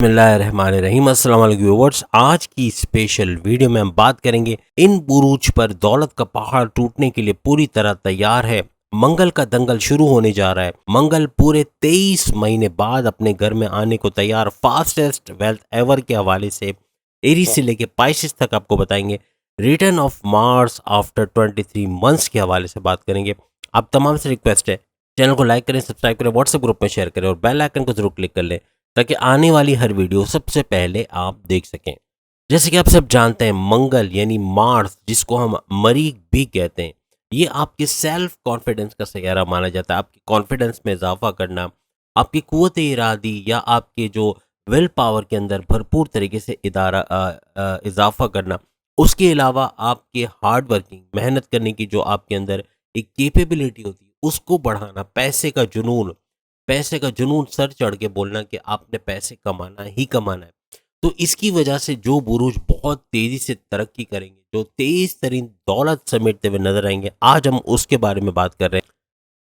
बिस्मिल्लाहिर्रहमानिर्रहीम। अस्सलाम वालेकुम व्यूअर्स। आज की स्पेशल वीडियो में हम बात करेंगे इन बुरूज पर दौलत का पहाड़ टूटने के लिए पूरी तरह तैयार है। मंगल का दंगल शुरू होने जा रहा है। मंगल पूरे 23 महीने बाद अपने घर में आने को तैयार। फास्टेस्ट वेल्थ एवर के हवाले से एरीज से लेके पाइसेस तक आपको बताएंगे। Return of Mars after 23 months के हवाले से बात करेंगे। आप तमाम से रिक्वेस्ट है, चैनल को लाइक करें, सब्सक्राइब करें, व्हाट्सएप ग्रुप में शेयर करें और बेल आइकन को जरूर क्लिक कर लें ताकि आने वाली हर वीडियो सबसे पहले आप देख सकें। जैसे कि आप सब जानते हैं, मंगल यानी मार्स, जिसको हम मरीख भी कहते हैं, ये आपके सेल्फ कॉन्फिडेंस का सैयारा माना जाता है। आपकी कॉन्फिडेंस में इजाफा करना, आपकी कुव्वत इरादी या आपके जो विल पावर के अंदर भरपूर तरीके से इजाफा करना। उसके अलावा आपके हार्ड वर्किंग, मेहनत करने की जो आपके अंदर एक कैपेबिलिटी होती है, उसको बढ़ाना। पैसे का जुनून सर चढ़ के बोलना कि आपने पैसे कमाना ही कमाना है। तो इसकी वजह से जो बुरुज बहुत तेजी से तरक्की करेंगे, जो तेज तरीन दौलत समेटते हुए नजर आएंगे, आज हम उसके बारे में बात कर रहे हैं।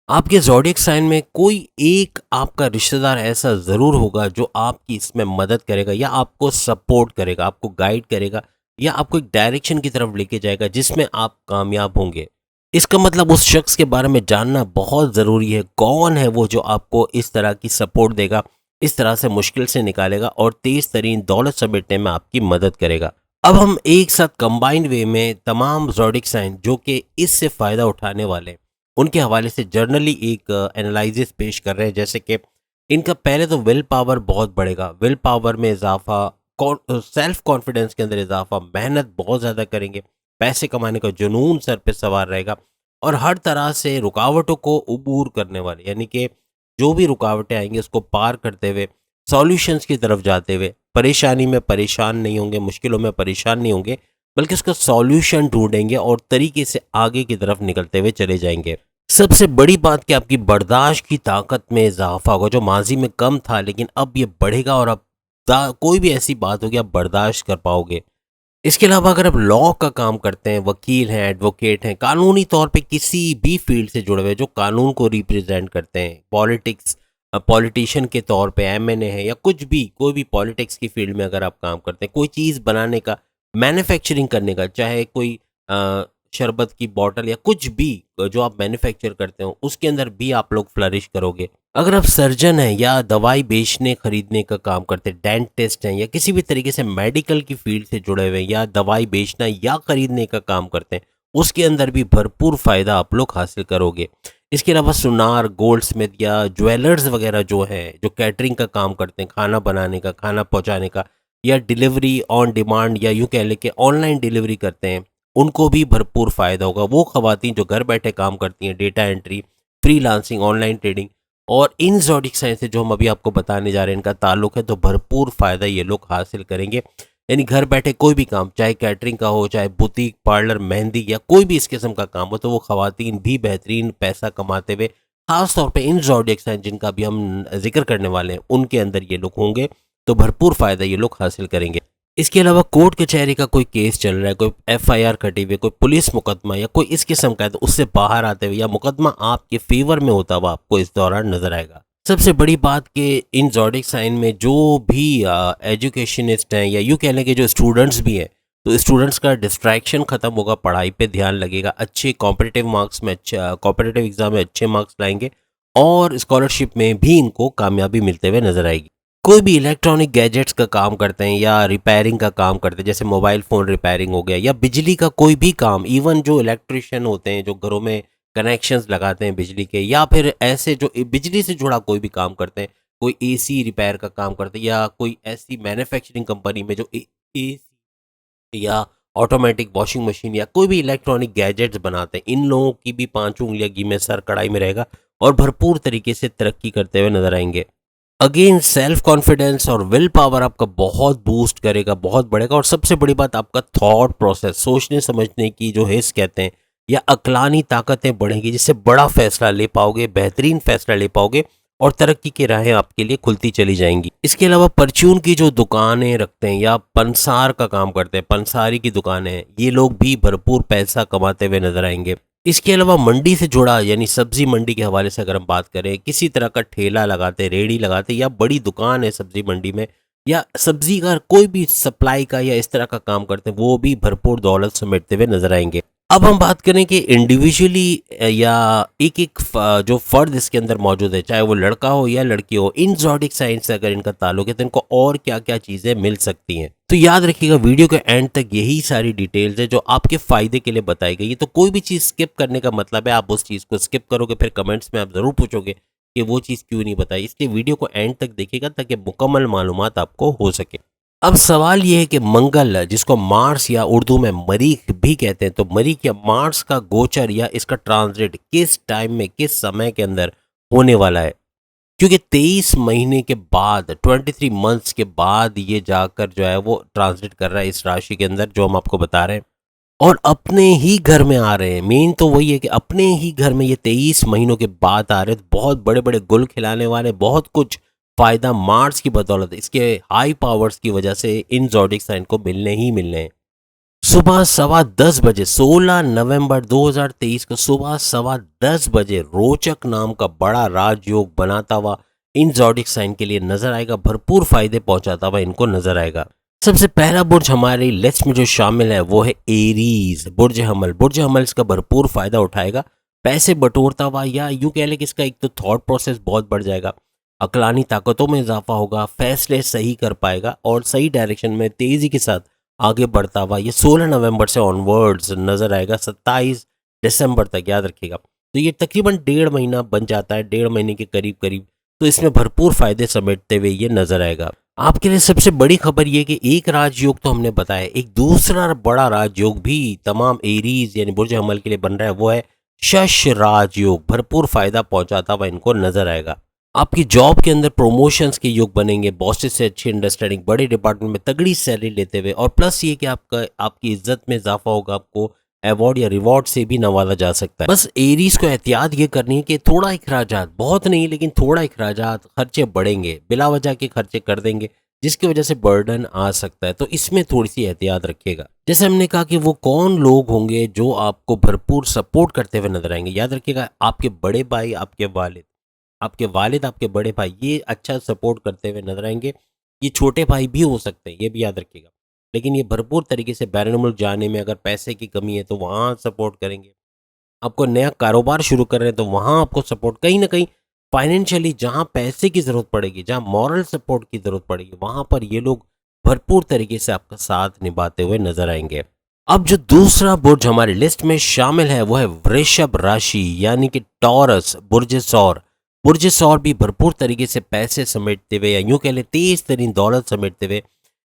आपके ज़ोडिएक साइन में कोई एक आपका रिश्तेदार ऐसा ज़रूर होगा जो आपकी इसमें मदद करेगा या आपको सपोर्ट करेगा, आपको गाइड करेगा या आपको एक डायरेक्शन की तरफ लेके जाएगा जिसमें आप कामयाब होंगे। इसका मतलब उस शख्स के बारे में जानना बहुत ज़रूरी है। कौन है वो जो आपको इस तरह की सपोर्ट देगा, इस तरह से मुश्किल से निकालेगा और तेज़ तरीन दौलत समेटने में आपकी मदद करेगा। अब हम एक साथ कंबाइंड वे में तमाम ज़ोडिएक साइन जो कि इससे फ़ायदा उठाने वाले हैं, उनके हवाले से जर्नली एक एनालिसिस पेश कर रहे हैं। जैसे कि इनका पहले तो विल पावर बहुत बढ़ेगा, विल पावर में इजाफा, सेल्फ कॉन्फिडेंस के अंदर इजाफा, मेहनत बहुत ज़्यादा करेंगे, पैसे कमाने का जुनून सर पे सवार रहेगा और हर तरह से रुकावटों को अबूर करने वाले, यानी कि जो भी रुकावटें आएंगी उसको पार करते हुए सॉल्यूशंस की तरफ जाते हुए, परेशानी में परेशान नहीं होंगे, मुश्किलों में परेशान नहीं होंगे, बल्कि उसका सॉल्यूशन ढूंढेंगे और तरीके से आगे की तरफ निकलते हुए चले जाएंगे। सबसे बड़ी बात कि आपकी बर्दाश्त की ताकत में इजाफा होगा, जो माजी में कम था लेकिन अब ये बढ़ेगा और अब कोई भी ऐसी बात होगी आप बर्दाश्त कर पाओगे। इसके अलावा अगर आप लॉ का काम करते हैं, वकील हैं, एडवोकेट हैं, कानूनी तौर पे किसी भी फील्ड से जुड़े हुए जो कानून को रिप्रेजेंट करते हैं, पॉलिटिक्स, पॉलिटिशियन के तौर पे एमएनए है या कुछ भी, कोई भी पॉलिटिक्स की फील्ड में अगर आप काम करते हैं, कोई चीज़ बनाने का, मैन्युफैक्चरिंग करने का, चाहे कोई शरबत की बॉटल या कुछ भी जो आप मैन्युफैक्चर करते हो, उसके अंदर भी आप लोग फ्लरिश करोगे। अगर आप सर्जन हैं या दवाई बेचने खरीदने का काम करते हैं, डेंटिस्ट हैं या किसी भी तरीके से मेडिकल की फील्ड से जुड़े हुए हैं या दवाई बेचना या खरीदने का काम करते हैं, उसके अंदर भी भरपूर फ़ायदा आप लोग हासिल करोगे। इसके अलावा सुनार, गोल्ड स्मिथ या ज्वेलर्स वगैरह जो हैं, जो कैटरिंग का काम करते हैं, खाना बनाने का, खाना पहुंचाने का या डिलीवरी ऑन डिमांड या यूँ कह लें कि ऑनलाइन डिलीवरी करते हैं, उनको भी भरपूर फ़ायदा होगा। वो ख़वातीन जो घर बैठे काम करती हैं, data entry, freelancing, online trading, और इन ज़ोडिएक साइन से जो हम अभी आपको बताने जा रहे हैं इनका ताल्लुक है, तो भरपूर फ़ायदा ये लोग हासिल करेंगे। यानी घर बैठे कोई भी काम, चाहे कैटरिंग का हो, चाहे बुटीक, पार्लर, मेहंदी या कोई भी इस किस्म का काम हो, तो वो ख़वातीन भी बेहतरीन पैसा कमाते हुए, ख़ास तौर पे इन ज़ोडिएक साइन जिनका भी हम जिक्र करने वाले हैं, उनके अंदर ये लोग होंगे, तो भरपूर फ़ायदा ये लोग हासिल करेंगे। इसके अलावा कोर्ट कचहरी का कोई केस चल रहा है, कोई एफआईआर कटी हुई, कोई पुलिस मुकदमा या कोई इस किस्म का है, तो उससे बाहर आते हुए या मुकदमा आपके फेवर में होता हुआ आपको इस दौरान नजर आएगा। सबसे बड़ी बात कि इन ज़ोडिएक साइन में जो भी एजुकेशनिस्ट हैं या यूँ कह लें कि जो स्टूडेंट्स भी हैं, तो स्टूडेंट्स का डिस्ट्रैक्शन ख़त्म होगा, पढ़ाई पे ध्यान लगेगा, अच्छे कॉम्पिटिटिव मार्क्स में, अच्छा कॉम्पिटिटिव एग्जाम में अच्छे मार्क्स लाएंगे और स्कॉलरशिप में भी इनको कामयाबी मिलते हुए नजर आएगी। कोई भी इलेक्ट्रॉनिक गैजेट्स का काम करते हैं या रिपेयरिंग का काम करते हैं, जैसे मोबाइल फ़ोन रिपेयरिंग हो गया या बिजली का कोई भी काम, इवन जो इलेक्ट्रिशियन होते हैं जो घरों में कनेक्शंस लगाते हैं बिजली के, या फिर ऐसे जो बिजली से जुड़ा कोई भी काम करते हैं, कोई एसी रिपेयर का काम करते हैं या कोई ऐसी मैन्युफैक्चरिंग कंपनी में जो एसी या ऑटोमेटिक वॉशिंग मशीन या कोई भी इलेक्ट्रॉनिक गैजेट्स बनाते हैं, इन लोगों की भी पांचों उंगलियां घी में सर कढ़ाई में रहेगा और भरपूर तरीके से तरक्की करते हुए नजर आएंगे। अगेन सेल्फ कॉन्फिडेंस और विल पावर आपका बहुत बूस्ट करेगा, बहुत बढ़ेगा। और सबसे बड़ी बात, आपका थॉट प्रोसेस, सोचने समझने की जो हिस्स कहते हैं या अक्लानी ताकतें बढ़ेंगी, जिससे बड़ा फैसला ले पाओगे, बेहतरीन फैसला ले पाओगे और तरक्की की राहें आपके लिए खुलती चली जाएंगी। इसके अलावा परचून की जो दुकानें रखते हैं या पंसार का काम करते हैं, पंसारी की दुकानें हैं, ये लोग भी भरपूर पैसा कमाते हुए नजर आएंगे। इसके अलावा मंडी से जुड़ा, यानी सब्जी मंडी के हवाले से अगर हम बात करें, किसी तरह का ठेला लगाते, रेड़ी लगाते या बड़ी दुकान है सब्जी मंडी में, या सब्जी का कोई भी सप्लाई का या इस तरह का काम करते हैं, वो भी भरपूर दौलत समेटते हुए नजर आएंगे। अब हम बात करें कि इंडिविजुअली या एक एक जो फर्द इसके अंदर मौजूद है, चाहे वो लड़का हो या लड़की हो, इन ज़ोडिक साइन से अगर इनका ताल्लुक है तो इनको और क्या क्या चीज़ें मिल सकती हैं। तो याद रखिएगा वीडियो के एंड तक यही सारी डिटेल्स है जो आपके फ़ायदे के लिए बताई गई है। तो कोई भी चीज़ स्किप करने का मतलब है आप उस चीज़ को स्किप करोगे, फिर कमेंट्स में आप ज़रूर पूछोगे कि वो चीज़ क्यों नहीं बताई। इसलिए वीडियो को एंड तक देखिएगा ताकि मुकम्मल मालूमात आपको हो सके। अब सवाल ये है कि मंगल, जिसको मार्स या उर्दू में मरीख भी कहते हैं, तो मरीख या मार्स का गोचर या इसका ट्रांजिट किस टाइम में, किस समय के अंदर होने वाला है? क्योंकि 23 महीने के बाद, 23 मंथ्स के बाद ये जाकर जो है वो ट्रांजिट कर रहा है इस राशि के अंदर, जो हम आपको बता रहे हैं, और अपने ही घर में आ रहे हैं। मेन तो वही है कि अपने ही घर में ये 23 महीनों के बाद आ रहे हैं। तो बहुत बड़े बड़े गुल खिलाने वाले, बहुत कुछ फायदा मार्स की बदौलत, इसके हाई पावर्स की वजह से इन ज़ोडिक साइन को मिलने ही मिलने हैं। सुबह 10:15 बजे 16 नवंबर 2023 को सुबह 10:15 बजे रोचक नाम का बड़ा राजयोग बनाता हुआ इन ज़ोडिक साइन के लिए नजर आएगा, भरपूर फायदे पहुंचाता हुआ इनको नजर आएगा। सबसे पहला बुर्ज हमारी लिस्ट में जो शामिल है वो है एरीज, बुर्ज हमल। बुर्ज हमल इसका भरपूर फायदा उठाएगा, पैसे बटोरता हुआ, या यूं कह ले कि इसका एक तो थॉट प्रोसेस बहुत बढ़ जाएगा, अकलानी ताकतों में इजाफा होगा, फैसले सही कर पाएगा और सही डायरेक्शन में तेजी के साथ आगे बढ़ता हुआ ये 16 नवंबर से ऑनवर्ड्स नजर आएगा 27 दिसंबर तक, याद रखिएगा। तो ये तकरीबन 1.5 महीना बन जाता है, 1.5 महीने के करीब करीब। तो इसमें भरपूर फायदे समेटते हुए ये नजर आएगा। आपके लिए सबसे बड़ी खबर ये कि एक राजयोग तो हमने बताया, एक दूसरा बड़ा राजयोग भी तमाम एरीज यानी बुर्ज हमल के लिए बन रहा है, वो है शश राजयोग। भरपूर फायदा पहुंचाता हुआ इनको नजर आएगा। आपकी जॉब के अंदर प्रमोशंस के योग बनेंगे, बॉसेस से अच्छी अंडरस्टैंडिंग, बड़े डिपार्टमेंट में तगड़ी सैलरी लेते हुए, और प्लस ये कि आपकी इज्जत में इजाफा होगा, आपको अवार्ड या रिवॉर्ड से भी नवाजा जा सकता है। बस एरीज को एहतियात ये करनी है कि थोड़ा अखराजात, बहुत नहीं लेकिन थोड़ा अखराजात, खर्चे बढ़ेंगे, बिला वजह के खर्चे कर देंगे जिसकी वजह से बर्डन आ सकता है। तो इसमें थोड़ी सी एहतियात रखिएगा। जैसे हमने कहा कि वो कौन लोग होंगे जो आपको भरपूर सपोर्ट करते हुए नजर आएंगे, याद रखिएगा आपके बड़े भाई, आपके बड़े भाई ये अच्छा सपोर्ट करते हुए नजर आएंगे। ये छोटे भाई भी हो सकते हैं, ये भी याद रखिएगा, लेकिन ये भरपूर तरीके से बैरून मुल्क जाने में अगर पैसे की कमी है तो वहाँ सपोर्ट करेंगे। आपको नया कारोबार शुरू कर रहे हैं तो वहाँ आपको सपोर्ट, कहीं ना कहीं फाइनेंशियली जहाँ पैसे की ज़रूरत पड़ेगी, जहाँ मॉरल सपोर्ट की ज़रूरत पड़ेगी, वहाँ पर ये लोग भरपूर तरीके से आपका साथ निभाते हुए नजर आएंगे। अब जो दूसरा बुर्ज हमारी लिस्ट में शामिल है वो है वृषभ राशि यानी कि टॉरस, बुर्ज सौर। बुर्ज सौर भी भरपूर तरीके से पैसे समेटते हुए, या यूं कह ले तेज तरीन दौलत समेटते हुए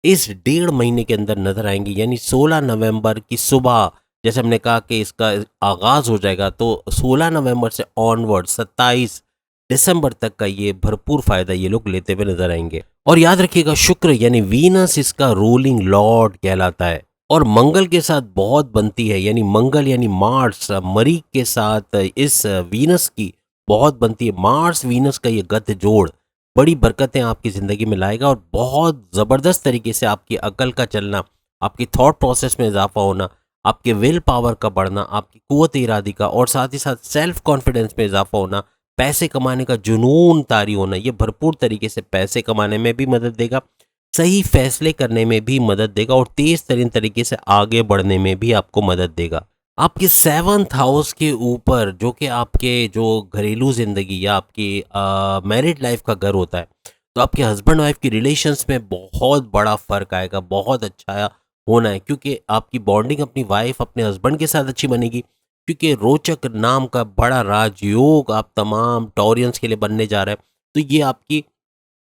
इस 1.5 महीने के अंदर नजर आएंगे, यानी 16 नवंबर की सुबह, जैसे हमने कहा कि इसका आगाज हो जाएगा, तो 16 नवंबर से ऑनवर्ड 27 दिसंबर तक का ये भरपूर फायदा ये लोग लेते हुए नजर आएंगे। और याद रखिएगा शुक्र यानी वीनस इसका रूलिंग लॉर्ड कहलाता है और मंगल के साथ बहुत बनती है, यानी मंगल यानी मार्स, मरीख के साथ इस वीनस की बहुत बनती है। मार्स वीनस का ये गत जोड़ बड़ी बरकतें आपकी ज़िंदगी में लाएगा और बहुत ज़बरदस्त तरीके से आपकी अकल का चलना, आपकी थॉट प्रोसेस में इजाफा होना, आपके विल पावर का बढ़ना, आपकी कुव्वत इरादी का, और साथ ही साथ सेल्फ कॉन्फिडेंस में इजाफा होना, पैसे कमाने का जुनून तारी होना, ये भरपूर तरीके से पैसे कमाने में भी मदद देगा, सही फैसले करने में भी मदद देगा और तेज तरीन तरीके से आगे बढ़ने में भी आपको मदद देगा। आपके 7th हाउस के ऊपर, जो कि आपके जो घरेलू ज़िंदगी या आपकी मैरिड लाइफ का घर होता है, तो आपके हस्बैंड वाइफ की रिलेशंस में बहुत बड़ा फ़र्क आएगा, बहुत अच्छा होना है, क्योंकि आपकी बॉन्डिंग अपनी वाइफ अपने हस्बैंड के साथ अच्छी बनेगी, क्योंकि रोचक नाम का बड़ा राजयोग आप तमाम टॉरियंस के लिए बनने जा रहा है। तो ये आपकी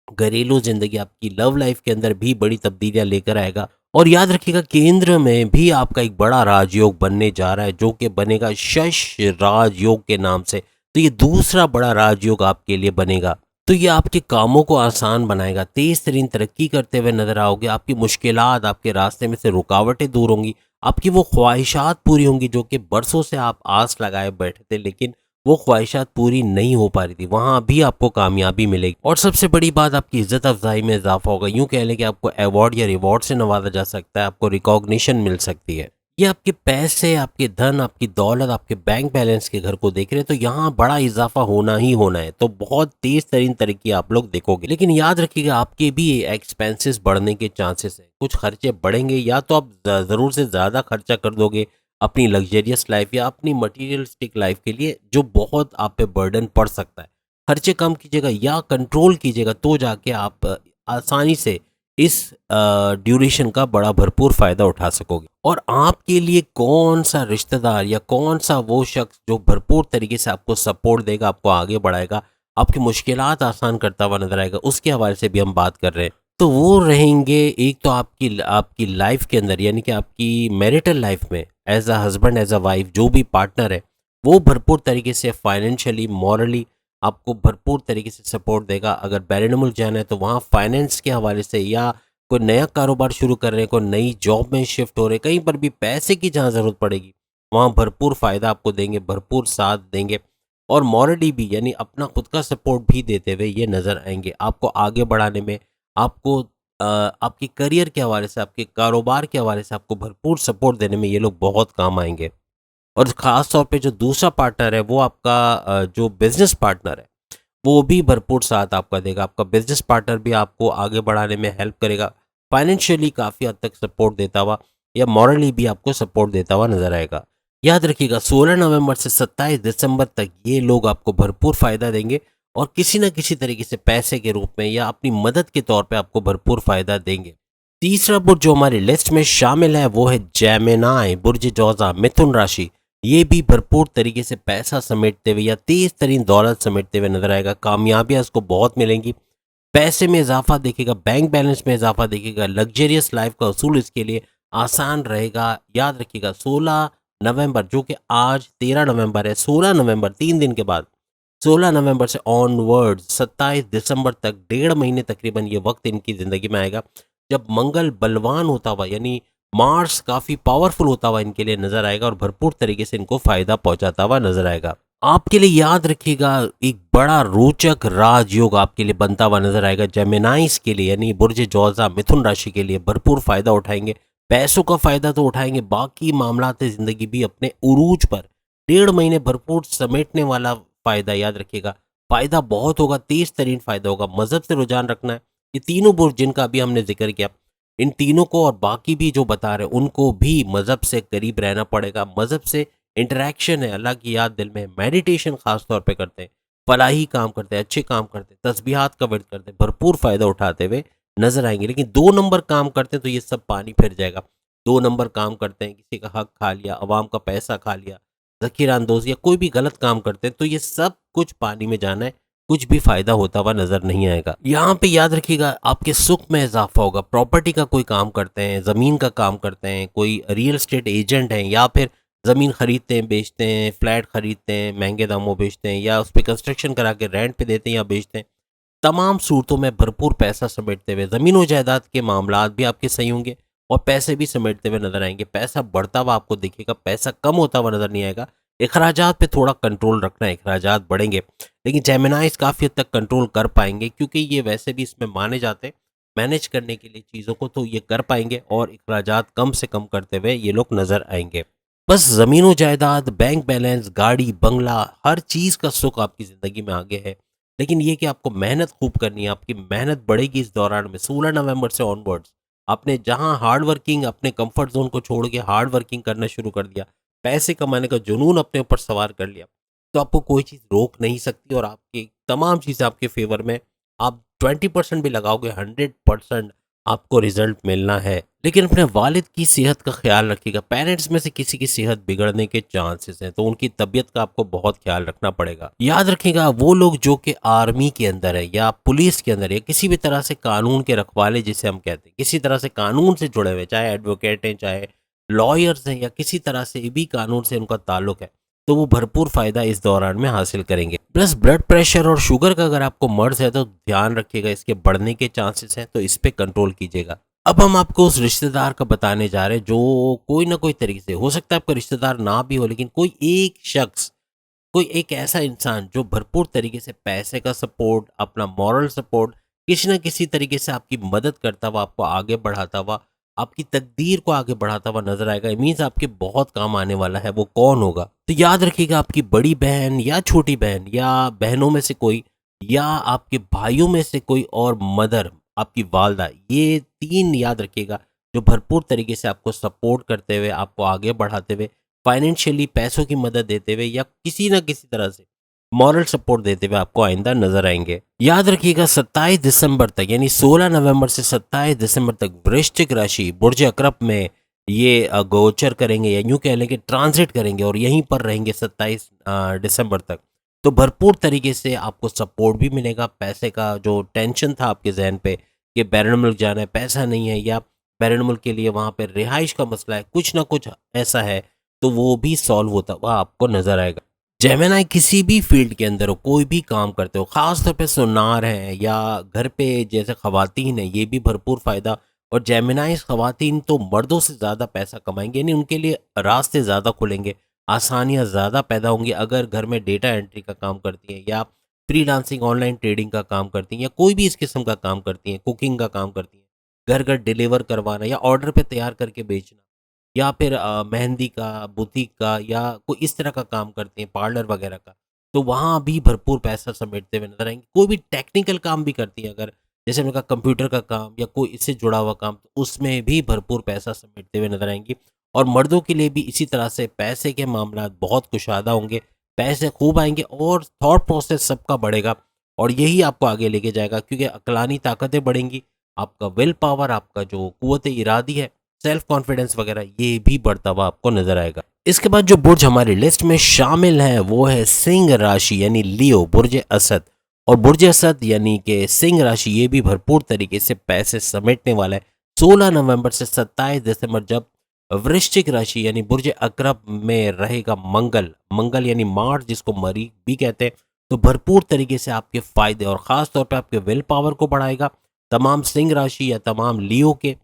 घरेलू ज़िंदगी, आपकी लव लाइफ के अंदर भी बड़ी तब्दीलियां लेकर आएगा। और याद रखिएगा केंद्र में भी आपका एक बड़ा राजयोग बनने जा रहा है, जो कि बनेगा शश राजयोग के नाम से। तो ये दूसरा बड़ा राजयोग आपके लिए बनेगा। तो ये आपके कामों को आसान बनाएगा, तेज तरीन तरक्की करते हुए नजर आओगे, आपकी मुश्किलात, आपके रास्ते में से रुकावटें दूर होंगी, आपकी वो ख्वाहिशात पूरी होंगी जो कि बरसों से आप आस लगाए बैठे थे, लेकिन वो ख्वाहिशात पूरी नहीं हो पा रही थी, वहाँ भी आपको कामयाबी मिलेगी। और सबसे बड़ी बात, आपकी इज्जत अफजाई में इजाफा होगा। यूँ कह लें कि आपको अवार्ड या रिवॉर्ड से नवाजा जा सकता है, आपको रिकॉग्निशन मिल सकती है। ये आपके पैसे, आपके धन, आपकी दौलत, आपके बैंक बैलेंस के घर को देख रहे हैं तो यहाँ बड़ा इजाफा होना ही होना है। तो बहुत तेज तरीन तरक्की आप लोग देखोगे। लेकिन याद रखिएगा आपके भी एक्सपेंसेस बढ़ने के चांसेस हैं। कुछ खर्चे बढ़ेंगे, या तो आप ज़रूर से ज़्यादा खर्चा कर दोगे अपनी लग्जरियस लाइफ या अपनी मटीरियलिस्टिक लाइफ के लिए, जो बहुत आप पे बर्डन पड़ सकता है। खर्चे कम कीजिएगा या कंट्रोल कीजिएगा, तो जाके आप आसानी से इस ड्यूरेशन का बड़ा भरपूर फ़ायदा उठा सकोगे। और आपके लिए कौन सा रिश्तेदार या कौन सा वो शख्स जो भरपूर तरीके से आपको सपोर्ट देगा, आपको आगे बढ़ाएगा, आपकी मुश्किलात आसान करता हुआ नज़र आएगा, उसके हवाले से भी हम बात कर रहे हैं। तो वो रहेंगे, एक तो आपकी आपकी लाइफ के अंदर, यानी कि आपकी मैरिटल लाइफ में as a husband, as a wife, जो भी पार्टनर है वो भरपूर तरीके से फाइनेंशियली, मॉरली आपको भरपूर तरीके से सपोर्ट देगा। अगर बैरन मुल्क जाना है तो वहाँ फाइनेंस के हवाले से, या कोई नया कारोबार शुरू कर रहे हैं, कोई नई जॉब में शिफ्ट हो रहे हैं, कहीं पर भी पैसे की जहाँ ज़रूरत पड़ेगी वहाँ भरपूर फ़ायदा आपको देंगे, भरपूर साथ देंगे। और मॉरली भी, यानी अपना खुद का सपोर्ट भी देते हुए ये नज़र आएंगे आपको आगे बढ़ाने में। आपको आपके करियर के हवाले से, आपके कारोबार के हवाले से आपको भरपूर सपोर्ट देने में ये लोग बहुत काम आएंगे। और ख़ास तौर पे जो दूसरा पार्टनर है वो आपका जो बिज़नेस पार्टनर है वो भी भरपूर साथ आपका देगा। आपका बिज़नेस पार्टनर भी आपको आगे बढ़ाने में हेल्प करेगा, फाइनेंशियली काफ़ी हद तक सपोर्ट देता हुआ, या मॉरली भी आपको सपोर्ट देता हुआ नज़र आएगा। याद रखिएगा 16 नवंबर से 27 दिसंबर तक ये लोग आपको भरपूर फ़ायदा देंगे, और किसी न किसी तरीके से पैसे के रूप में या अपनी मदद के तौर पे आपको भरपूर फ़ायदा देंगे। तीसरा बुर्ज जो हमारी लिस्ट में शामिल है वो है जेमिनाई, बुर्ज जौज़ा, मिथुन राशि। ये भी भरपूर तरीके से पैसा समेटते हुए या तेज तरीन दौलत समेटते हुए नजर आएगा। कामयाबियां इसको बहुत मिलेंगी, पैसे में इजाफा देखेगा, बैंक बैलेंस में इजाफा देखेगा, लग्जरियस लाइफ का असूल इसके लिए आसान रहेगा। याद रखिएगा 16 नवंबर, जो कि आज 13 नवंबर है, 16 नवंबर 3 दिन के बाद, 16 नवंबर से ऑनवर्ड 27 दिसंबर तक 1.5 महीने तकरीबन ये वक्त इनकी ज़िंदगी में आएगा, जब मंगल बलवान होता हुआ, यानी मार्स काफ़ी पावरफुल होता हुआ इनके लिए नज़र आएगा और भरपूर तरीके से इनको फ़ायदा पहुंचाता हुआ नज़र आएगा। आपके लिए याद रखिएगा एक बड़ा रोचक राजयोग आपके लिए बनता हुआ नजर आएगा। जेमिनाइस के लिए, यानी बुर्ज जौज़ा मिथुन राशि के लिए भरपूर फायदा उठाएंगे, पैसों का फायदा तो उठाएंगे, बाकी मामलात जिंदगी भी अपने उरूज पर 1.5 महीने भरपूर समेटने वाला फायदा। याद रखिएगा फायदा बहुत होगा, तेज तरीन फायदा होगा। मजहब से रुझान रखना है। ये तीनों बुर्ज जिनका अभी हमने जिक्र किया, इन तीनों को और बाकी भी जो बता रहे हैं उनको भी मजहब से करीब रहना पड़ेगा। मजहब से इंटरेक्शन है, अल्लाह की याद दिल में, मेडिटेशन खास तौर पे करते हैं, फलाही काम करते हैं, अच्छे काम करते हैं, तस्बीहात का विर्द करते हैं, भरपूर फ़ायदा उठाते हुए नजर आएंगे। लेकिन 2 नंबर काम करते हैं तो ये सब पानी फिर जाएगा। 2 नंबर काम करते हैं, किसी का हक खा लिया, अवाम का पैसा खा लिया, ज़खीरा अंदोज़ी या कोई भी गलत काम करते हैं तो ये सब कुछ पानी में जाना है, कुछ भी फ़ायदा होता हुआ नज़र नहीं आएगा। यहाँ पे याद रखिएगा आपके सुख में इजाफा होगा। प्रॉपर्टी का कोई काम करते हैं, ज़मीन का काम करते हैं, कोई रियल एस्टेट एजेंट हैं, या फिर ज़मीन खरीदते हैं, बेचते हैं, फ्लैट खरीदते हैं, महंगे दामों बेचते हैं, या उस पर कंस्ट्रक्शन करा के रेंट पे देते हैं या बेचते हैं, तमाम सूरतों में भरपूर पैसा समेटते हुए ज़मीन और जायदाद के मामलात भी आपके सही होंगे और पैसे भी समेटते हुए नजर आएंगे। पैसा बढ़ता हुआ आपको दिखेगा, पैसा कम होता हुआ नजर नहीं आएगा। अखराजात पे थोड़ा कंट्रोल रखना है, अखराजात बढ़ेंगे, लेकिन जेमिनाइज काफ़ी हद तक कंट्रोल कर पाएंगे, क्योंकि ये वैसे भी इसमें माने जाते हैं मैनेज करने के लिए चीज़ों को, तो ये कर पाएंगे और अखराजात कम से कम करते हुए ये लोग नजर आएंगे। बस ज़मीन जायदाद, बैंक बैलेंस, गाड़ी, बंगला, हर चीज़ का सुख आपकी ज़िंदगी में आगे है। लेकिन ये कि आपको मेहनत खूब करनी है, आपकी मेहनत बढ़ेगी इस दौरान में 16 नवंबर से ऑनवर्ड्स। आपने जहां हार्ड वर्किंग, अपने कंफर्ट जोन को छोड़ के हार्ड वर्किंग करना शुरू कर दिया, पैसे कमाने का जुनून अपने ऊपर सवार कर लिया, तो आपको कोई चीज़ रोक नहीं सकती और आपकी तमाम चीज़ें आपके फेवर में। आप 20% भी लगाओगे, 100% आपको रिजल्ट मिलना है। लेकिन अपने वालिद की सेहत का ख्याल रखिएगा। पेरेंट्स में से किसी की सेहत बिगड़ने के चांसेस हैं, तो उनकी तबीयत का आपको बहुत ख्याल रखना पड़ेगा। याद रखिएगा वो लोग जो कि आर्मी के अंदर है या पुलिस के अंदर है, किसी भी तरह से कानून के रखवाले जिसे हम कहते हैं, किसी तरह से कानून से जुड़े हुए, चाहे एडवोकेट हैं, चाहे लॉयर्स हैं, या किसी तरह से भी कानून से उनका ताल्लुक है, तो वो भरपूर फायदा इस दौरान में हासिल करेंगे। प्लस ब्लड प्रेशर और शुगर का अगर आपको मर्ज है तो ध्यान रखिएगा, इसके बढ़ने के चांसेस हैं, तो इस पे कंट्रोल कीजिएगा। अब हम आपको उस रिश्तेदार का बताने जा रहे हैं जो कोई ना कोई तरीके से, हो सकता है आपका रिश्तेदार ना भी हो, लेकिन कोई एक शख्स, कोई एक ऐसा इंसान जो भरपूर तरीके से पैसे का सपोर्ट, अपना मॉरल सपोर्ट, किसी न किसी तरीके से आपकी मदद करता हुआ, आपको आगे बढ़ाता हुआ आपकी तकदीर को आगे बढ़ाता हुआ नजर आएगा। मीन्स आपके बहुत काम आने वाला है, वो कौन होगा? तो याद रखिएगा, आपकी बड़ी बहन या छोटी बहन या बहनों में से कोई या आपके भाइयों में से कोई और मदर, आपकी वालदा, ये 3 याद रखिएगा जो भरपूर तरीके से आपको सपोर्ट करते हुए, आपको आगे बढ़ाते हुए, फाइनेंशियली पैसों की मदद देते हुए या किसी ना किसी तरह से मॉरल सपोर्ट देते हुए आपको आइंदा नजर आएंगे। याद रखिएगा 27 दिसंबर तक, यानी 16 नवंबर से 27 दिसंबर तक वृश्चिक राशि बुर्ज अकरब में ये गोचर करेंगे, या यूं कह लें कि ट्रांजिट करेंगे और यहीं पर रहेंगे 27 दिसंबर तक। तो भरपूर तरीके से आपको सपोर्ट भी मिलेगा। पैसे का जो टेंशन था आपके जहन पे कि बैरून मुल्क जाना है, पैसा नहीं है, या बैरून मुल्क के लिए वहाँ पे रिहाइश का मसला है, कुछ ना कुछ ऐसा है, तो वो भी सॉल्व होता हुआ आपको नजर आएगा। जेमिनी किसी भी फील्ड के अंदर हो, कोई भी काम करते हो, खास तौर पे सुनार हैं या घर पे जैसे खवातीन हैं, ये भी भरपूर फायदा। और जेमिनी खवातीन तो मर्दों से ज़्यादा पैसा कमाएंगे, यानी उनके लिए रास्ते ज़्यादा खुलेंगे, आसानियाँ ज़्यादा पैदा होंगी। अगर घर में डेटा एंट्री का काम करती हैं या फ्रीलांसिंग ऑनलाइन ट्रेडिंग का काम करती हैं या कोई भी इस किस्म का काम करती हैं, कुकिंग का काम करती हैं, घर घर डिलीवर करवाना या ऑर्डर पे तैयार करके बेचना, या फिर मेहंदी का, बुटीक का, या कोई इस तरह का काम करते हैं, पार्लर वगैरह का, तो वहाँ भी भरपूर पैसा समेटते हुए नजर आएंगे। कोई भी टेक्निकल काम भी करती हैं, अगर जैसे मैंने कहा कंप्यूटर का काम या कोई इससे जुड़ा हुआ काम, तो उसमें भी भरपूर पैसा समेटते हुए नजर आएंगी। और मर्दों के लिए भी इसी तरह से पैसे के मामला बहुत कुशादा होंगे, पैसे खूब आएंगे और थॉट प्रोसेस सबका बढ़ेगा, और यही आपको आगे लेके जाएगा, क्योंकि अक्लानी ताकतें बढ़ेंगी, आपका विल पावर, आपका जो कुव्वत इरादी है, सेल्फ कॉन्फिडेंस वगैरह, ये भी बढ़ता हुआ आपको नजर आएगा। इसके बाद जो बुर्ज हमारी लिस्ट में शामिल है वो है सिंह राशि, यानी लियो, बुर्ज असद। और बुर्ज असद यानी कि सिंह राशि, ये भी भरपूर तरीके से पैसे समेटने वाला है 16 नवंबर से 27 दिसंबर, जब वृश्चिक राशि यानी बुर्ज अकरब में रहेगा मंगल। मंगल यानी मार्स, जिसको मरी भी कहते हैं। तो भरपूर तरीके से आपके फायदे और खास तौर पे आपके विल पावर को बढ़ाएगा, तमाम सिंह राशि या तमाम लियो के।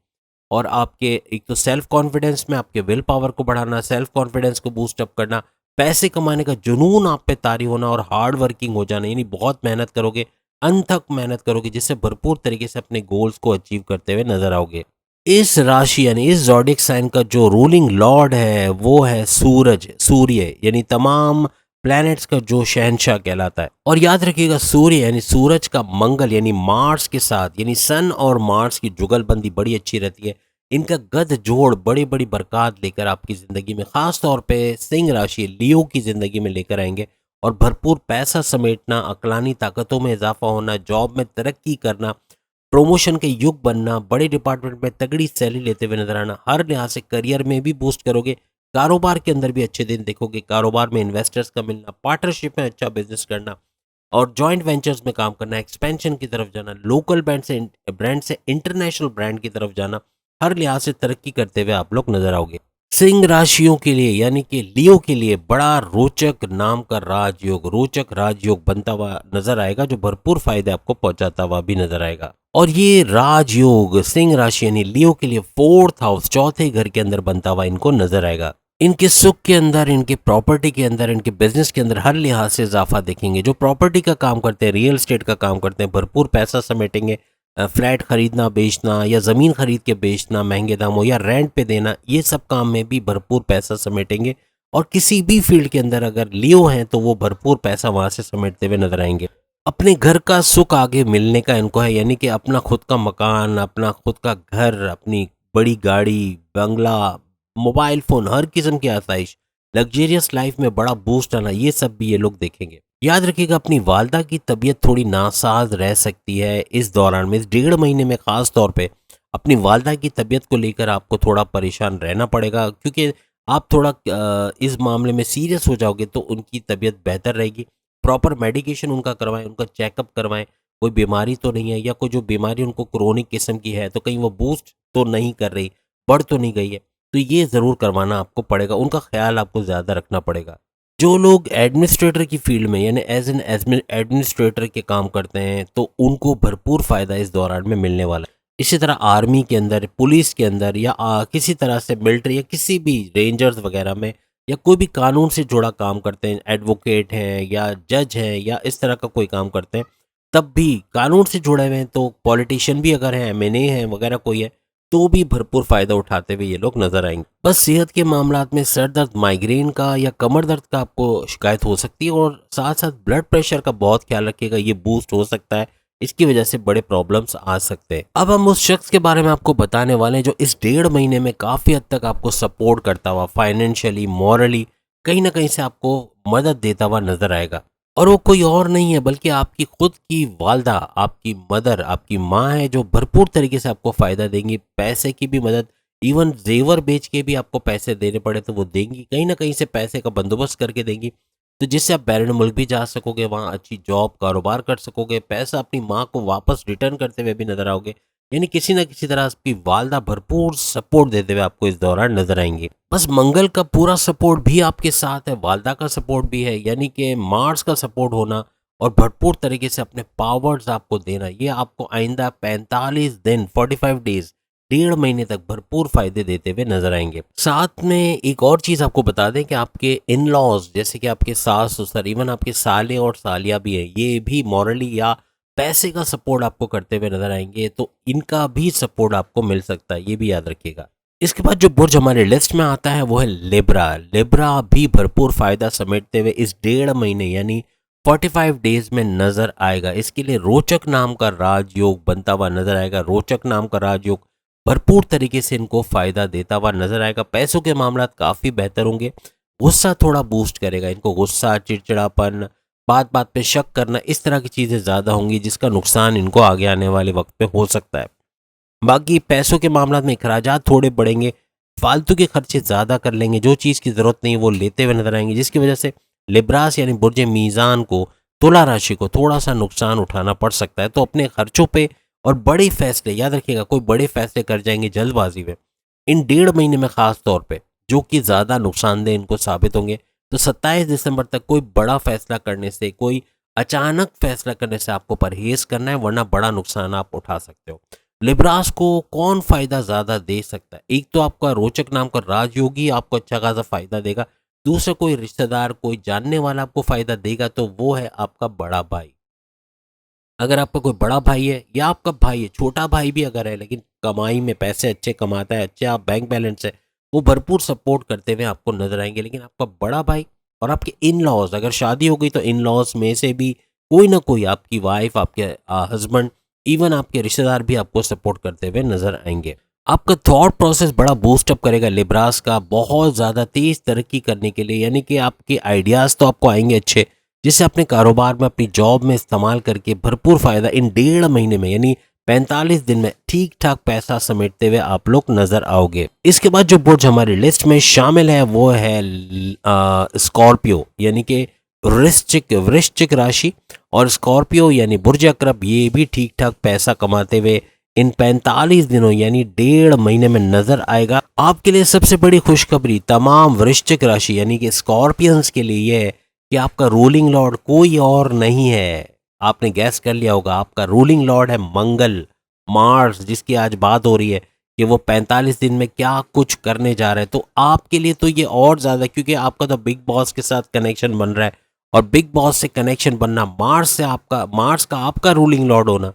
और आपके एक तो सेल्फ कॉन्फिडेंस में आपके विल पावर को बढ़ाना, सेल्फ कॉन्फिडेंस को बूस्ट अप करना, पैसे कमाने का जुनून आप पे तारी होना और हार्ड वर्किंग हो जाना, यानी बहुत मेहनत करोगे, अनथक मेहनत करोगे, जिससे भरपूर तरीके से अपने गोल्स को अचीव करते हुए नजर आओगे। इस राशि यानी इस ज़ोडिक साइन का जो रूलिंग लॉर्ड है वो है सूरज, सूर्य, यानी तमाम प्लैनेट्स का जो शहंशाह कहलाता है। और याद रखिएगा, सूर्य यानी सूरज का मंगल यानी मार्स के साथ, यानी सन और मार्स की जुगलबंदी बड़ी अच्छी रहती है। इनका गद जोड़ बड़ी बड़ी बरकत लेकर आपकी ज़िंदगी में, ख़ास तौर पे सिंह राशि लियो की ज़िंदगी में लेकर आएंगे। और भरपूर पैसा समेटना, अकलानी ताकतों में इजाफा होना, जॉब में तरक्की करना, प्रमोशन के युग बनना, बड़े डिपार्टमेंट में तगड़ी सैलरी लेते हुए नजर आना, हर लिहाज से करियर में भी बूस्ट करोगे, कारोबार के अंदर भी अच्छे दिन देखोगे, कारोबार में इन्वेस्टर्स का मिलना, पार्टनरशिप में अच्छा बिजनेस करना और जॉइंट वेंचर्स में काम करना, एक्सपेंशन की तरफ जाना, लोकल ब्रांड से इंटरनेशनल ब्रांड की तरफ जाना, हर लिहाज से तरक्की करते हुए आप लोग नजर आओगे। सिंह राशियों के लिए यानी कि लियो के लिए बड़ा रोचक नाम का राजयोग, रोचक राजयोग बनता हुआ नजर आएगा, जो भरपूर फायदे आपको पहुंचाता हुआ भी नजर आएगा। और ये राजयोग सिंह राशि यानी लियो के लिए 4th हाउस, चौथे घर के अंदर बनता हुआ इनको नजर आएगा। इनके सुख के अंदर, इनके प्रॉपर्टी के अंदर, इनके बिजनेस के अंदर हर लिहाज से इजाफा देखेंगे। जो प्रॉपर्टी का काम करते हैं, रियल एस्टेट का काम करते हैं, भरपूर पैसा समेटेंगे। फ्लैट खरीदना बेचना या ज़मीन खरीद के बेचना महंगे दामों या रेंट पे देना, ये सब काम में भी भरपूर पैसा समेटेंगे। और किसी भी फील्ड के अंदर अगर लियो हैं तो वो भरपूर पैसा वहाँ से समेटते हुए नजर आएंगे। अपने घर का सुख आगे मिलने का इनको है, यानी कि अपना खुद का मकान, अपना खुद का घर, अपनी बड़ी गाड़ी, बंगला, मोबाइल फ़ोन, हर किस्म की आसाइश, लग्जरियस लाइफ में बड़ा बूस्ट आना, ये सब भी ये लोग देखेंगे। याद रखिएगा, अपनी वालदा की तबीयत थोड़ी नासाज रह सकती है इस दौरान में, इस 1.5 महीने में ख़ास तौर पे अपनी वालदा की तबीयत को लेकर आपको थोड़ा परेशान रहना पड़ेगा, क्योंकि आप थोड़ा इस मामले में सीरियस हो जाओगे तो उनकी तबीयत बेहतर रहेगी। प्रॉपर मेडिकेशन उनका करवाएं, उनका चेकअप करवाएं, कोई बीमारी तो नहीं है, या कोई जो बीमारी उनको क्रोनिक किस्म की है तो कहीं वो बूस्ट तो नहीं कर रही, बढ़ तो नहीं गई है, तो ये ज़रूर करवाना आपको पड़ेगा, उनका ख्याल आपको ज़्यादा रखना पड़ेगा। जो लोग एडमिनिस्ट्रेटर की फील्ड में यानी एज एन एडमिनिस्ट्रेटर के काम करते हैं तो उनको भरपूर फ़ायदा इस दौरान में मिलने वाला है। इसी तरह आर्मी के अंदर, पुलिस के अंदर, या किसी तरह से मिलिट्री या किसी भी रेंजर्स वगैरह में, या कोई भी कानून से जुड़ा काम करते हैं, एडवोकेट हैं या जज हैं या इस तरह का कोई काम करते हैं, तब भी कानून से जुड़े हुए हैं, तो पॉलिटिशियन भी अगर हैं, एमएनए हैं वगैरह कोई है, तो भी भरपूर फायदा उठाते हुए ये लोग नजर आएंगे। बस सेहत के मामलात में सर दर्द, माइग्रेन का या कमर दर्द का आपको शिकायत हो सकती है, और साथ साथ ब्लड प्रेशर का बहुत ख्याल रखिएगा, ये बूस्ट हो सकता है, इसकी वजह से बड़े प्रॉब्लम्स आ सकते हैं। अब हम उस शख्स के बारे में आपको बताने वाले हैं जो इस 1.5 महीने में काफी हद तक आपको सपोर्ट करता हुआ, फाइनेंशियली, मॉरली कहीं ना कहीं से आपको मदद देता हुआ नजर आएगा। और वो कोई और नहीं है बल्कि आपकी खुद की वालदा, आपकी मदर, आपकी माँ है, जो भरपूर तरीके से आपको फायदा देंगी। पैसे की भी मदद, इवन जेवर बेच के भी आपको पैसे देने पड़े तो वो देंगी, कहीं ना कहीं से पैसे का बंदोबस्त करके देंगी, तो जिससे आप बैरून मुल्क भी जा सकोगे, वहाँ अच्छी जॉब, कारोबार कर सकोगे, पैसा अपनी माँ को वापस रिटर्न करते हुए भी नजर आओगे। यानी किसी न किसी तरह आपकी वालदा भरपूर सपोर्ट देते हुए आपको इस दौरान नजर आएंगे। बस मंगल का पूरा सपोर्ट भी आपके साथ है, वालदा का सपोर्ट भी है, यानी कि मार्स का सपोर्ट होना और भरपूर तरीके से अपने पावर्स आपको देना, ये आपको आइंदा 45 दिन, 45 डेज, 1.5 महीने तक भरपूर फायदे देते हुए नजर आएंगे। साथ में एक और चीज आपको बता दें कि आपके इन लॉज, जैसे कि आपके सास ससुर, इवन आपके साले और सालिया भी है, ये भी मॉरली या पैसे का सपोर्ट आपको करते हुए नजर आएंगे, तो इनका भी सपोर्ट आपको मिल सकता है, ये भी याद रखिएगा। इसके बाद जो बुर्ज हमारे लिस्ट में आता है वो है लिब्रा। लिब्रा भी भरपूर फायदा समेटते हुए इस 1.5 महीने यानी 45 डेज में नजर आएगा। इसके लिए रोचक नाम का राजयोग बनता हुआ नजर आएगा। रोचक नाम का राजयोग भरपूर तरीके से इनको फायदा देता हुआ नजर आएगा। पैसों के मामला काफी बेहतर होंगे। गुस्सा थोड़ा बूस्ट करेगा इनको, गुस्सा, चिड़चिड़ापन, बात बात पे शक करना, इस तरह की चीजें ज्यादा होंगी जिसका नुकसान इनको आगे आने वाले वक्त पे हो सकता है। बाकी पैसों के मामला में अखराजात थोड़े बढ़ेंगे, फालतू के खर्चे ज़्यादा कर लेंगे, जो चीज़ की ज़रूरत नहीं वो लेते हुए नजर आएंगे, जिसकी वजह से लिब्रास यानी बुर्ज मीज़ान को, तुला राशि को थोड़ा सा नुकसान उठाना पड़ सकता है। तो अपने खर्चों पे और बड़े फैसले, याद रखिएगा, कोई बड़े फैसले कर जाएंगे जल्दबाजी में इन 1.5 महीने में, खास तौर पे जो कि ज़्यादा नुकसानदेह इनको साबित होंगे। तो 27 दिसंबर तक कोई बड़ा फैसला करने से, कोई अचानक फैसला करने से आपको परहेज करना है, वरना बड़ा नुकसान आप उठा सकते हो। लिब्रास को कौन फायदा ज्यादा दे सकता है? एक तो आपका रोचक नाम का राजयोगी आपको अच्छा खासा फायदा देगा। दूसरा कोई रिश्तेदार, कोई जानने वाला आपको फायदा देगा, तो वो है आपका बड़ा भाई। अगर आपका कोई बड़ा भाई है या आपका भाई है, छोटा भाई भी अगर है लेकिन कमाई में पैसे अच्छे कमाता है, अच्छे आप बैंक बैलेंस है, वो भरपूर सपोर्ट करते हुए आपको नजर आएंगे। लेकिन आपका बड़ा भाई और आपके इन लॉज, अगर शादी हो गई तो इन लॉज में से भी कोई ना कोई, आपकी वाइफ, आपके हस्बैंड, इवन आपके रिश्तेदार भी आपको सपोर्ट करते हुए नजर आएंगे। आपका थॉट प्रोसेस बड़ा बूस्ट अप करेगा लिब्रास का, बहुत ज़्यादा तेज तरक्की करने के लिए, यानी कि आपके आइडियाज़ तो आपको आएंगे अच्छे, जिससे अपने कारोबार में, अपनी जॉब में इस्तेमाल करके भरपूर फायदा इन 1.5 महीने में यानी 45 दिन में ठीक ठाक पैसा समेटते हुए आप लोग नजर आओगे। इसके बाद जो बुर्ज हमारी लिस्ट में शामिल है वो है स्कॉर्पियो यानी कि वृश्चिक राशि, और स्कॉर्पियो यानी बुर्ज अकरब, ये भी ठीक ठाक पैसा कमाते हुए इन 45 दिनों यानी 1.5 महीने में नजर आएगा। आपके लिए सबसे बड़ी खुशखबरी तमाम वृश्चिक राशि यानी कि स्कॉर्पियंस के लिए यह है कि आपका रूलिंग लॉर्ड कोई और नहीं है, आपने गैस कर लिया होगा, आपका रूलिंग लॉर्ड है मंगल, मार्स, जिसकी आज बात हो रही है कि वो 45 दिन में क्या कुछ करने जा रहा है। तो आपके लिए तो ये और ज़्यादा, क्योंकि आपका तो बिग बॉस के साथ कनेक्शन बन रहा है, और बिग बॉस से कनेक्शन बनना, मार्स का आपका रूलिंग लॉर्ड होना,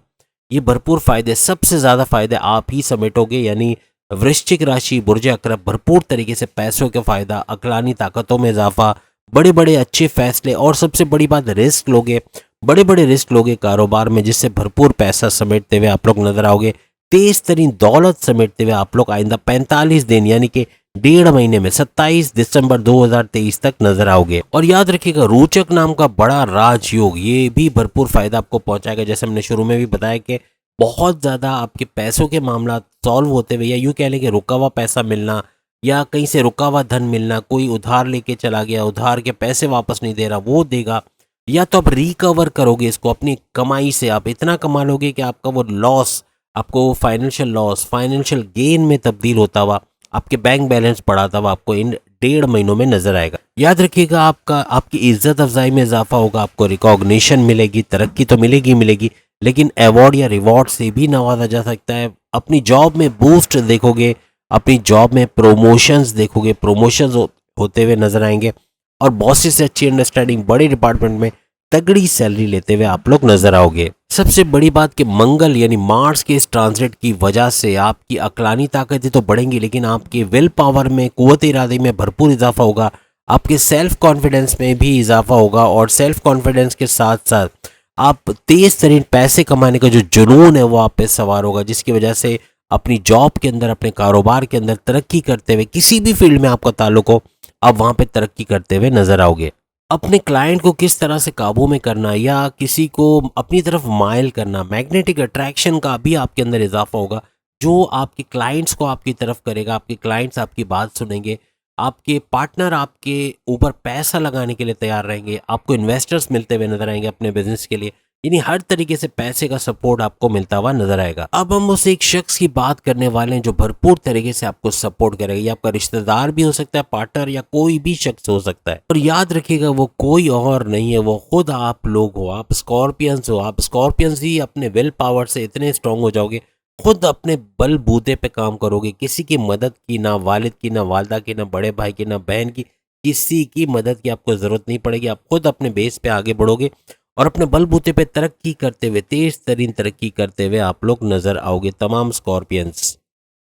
ये भरपूर फायदे, सबसे ज़्यादा फायदे आप ही समेटोगे। यानी वृश्चिक राशि, बुर्ज अकरब, भरपूर तरीके से पैसों के फायदा, अकलानी ताकतों में इजाफा, बड़े बड़े अच्छे फैसले, और सबसे बड़ी बात रिस्क लोगे, बड़े बड़े रिस्क लोगे कारोबार में, जिससे भरपूर पैसा समेटते हुए आप लोग नजर आओगे। तेज तरीन दौलत समेटते हुए आप लोग आइंदा 45 दिन यानी कि 1.5 महीने में 27 दिसंबर 2023 तक नजर आओगे। और याद रखिएगा, रोचक नाम का बड़ा राजयोग, ये भी भरपूर फायदा आपको पहुंचाएगा। जैसे हमने शुरू में भी बताया कि बहुत ज्यादा आपके पैसों के मामला सॉल्व होते हुए, या यूं कह लें कि रुका हुआ पैसा मिलना, या कहीं से रुका हुआ धन मिलना, कोई उधार लेके चला गया, उधार के पैसे वापस नहीं दे रहा, वो देगा, या तो आप रिकवर करोगे इसको अपनी कमाई से, आप इतना कमा लोगे कि आपका वो लॉस, आपको फाइनेंशियल लॉस फाइनेंशियल गेन में तब्दील होता हुआ, आपके बैंक बैलेंस बढ़ाता हुआ आपको इन 1.5 महीनों में नजर आएगा। याद रखिएगा, आपकी इज्जत अफजाई में इजाफा होगा, आपको रिकॉग्निशन मिलेगी, तरक्की तो मिलेगी, लेकिन अवार्ड या रिवॉर्ड से भी नवाजा जा सकता है। अपनी जॉब में बूस्ट देखोगे, अपनी जॉब में प्रमोशंस देखोगे, प्रमोशंस होते हुए नजर आएंगे, और बॉसेस से अच्छी अंडरस्टैंडिंग, बड़े डिपार्टमेंट में तगड़ी सैलरी लेते हुए आप लोग नजर आओगे। सबसे बड़ी बात कि मंगल यानी मार्स के इस ट्रांजिट की वजह से आपकी अक्लानी ताकतें तो बढ़ेंगी, लेकिन आपके विल पावर में, कुव्वत इरादे में भरपूर इजाफा होगा। आपके सेल्फ कॉन्फिडेंस में भी इजाफा होगा, और सेल्फ कॉन्फिडेंस के साथ साथ आप तेज तरीन पैसे कमाने का जो जुनून है वो आप पे सवार होगा, जिसकी वजह से अपनी जॉब के अंदर, अपने कारोबार के अंदर तरक्की करते हुए, किसी भी फील्ड में आपका ताल्लुक हो, आप वहाँ पे तरक्की करते हुए नजर आओगे। अपने क्लाइंट को किस तरह से काबू में करना या किसी को अपनी तरफ माइल करना, मैग्नेटिक अट्रैक्शन का भी आपके अंदर इजाफा होगा, जो आपके क्लाइंट्स को आपकी तरफ करेगा। आपके क्लाइंट्स आपकी बात सुनेंगे, आपके पार्टनर आपके ऊपर पैसा लगाने के लिए तैयार रहेंगे, आपको इन्वेस्टर्स मिलते हुए नजर आएंगे अपने बिजनेस के लिए, यानी हर तरीके से पैसे का सपोर्ट आपको मिलता हुआ नजर आएगा। अब हम उस एक शख्स की बात करने वाले हैं जो भरपूर तरीके से आपको सपोर्ट करेगा। ये आपका रिश्तेदार भी हो सकता है, पार्टनर, या कोई भी शख्स हो सकता है। और याद रखिएगा वो कोई और नहीं है, वो खुद आप लोग हो। आप स्कॉर्पियंस हो। आप स्कॉर्पियंस ही अपने विल पावर से इतने स्ट्रांग हो जाओगे, खुद अपने बल बूते पे काम करोगे। किसी की मदद की, ना वालिद की, ना वालदा की, ना बड़े भाई की, ना बहन की, किसी की मदद की आपको जरूरत नहीं पड़ेगी। आप खुद अपने बेस पे आगे बढ़ोगे और अपने बलबूते पे तरक्की करते हुए, तेज तरीन तरक्की करते हुए आप लोग नजर आओगे तमाम स्कॉर्पियंस।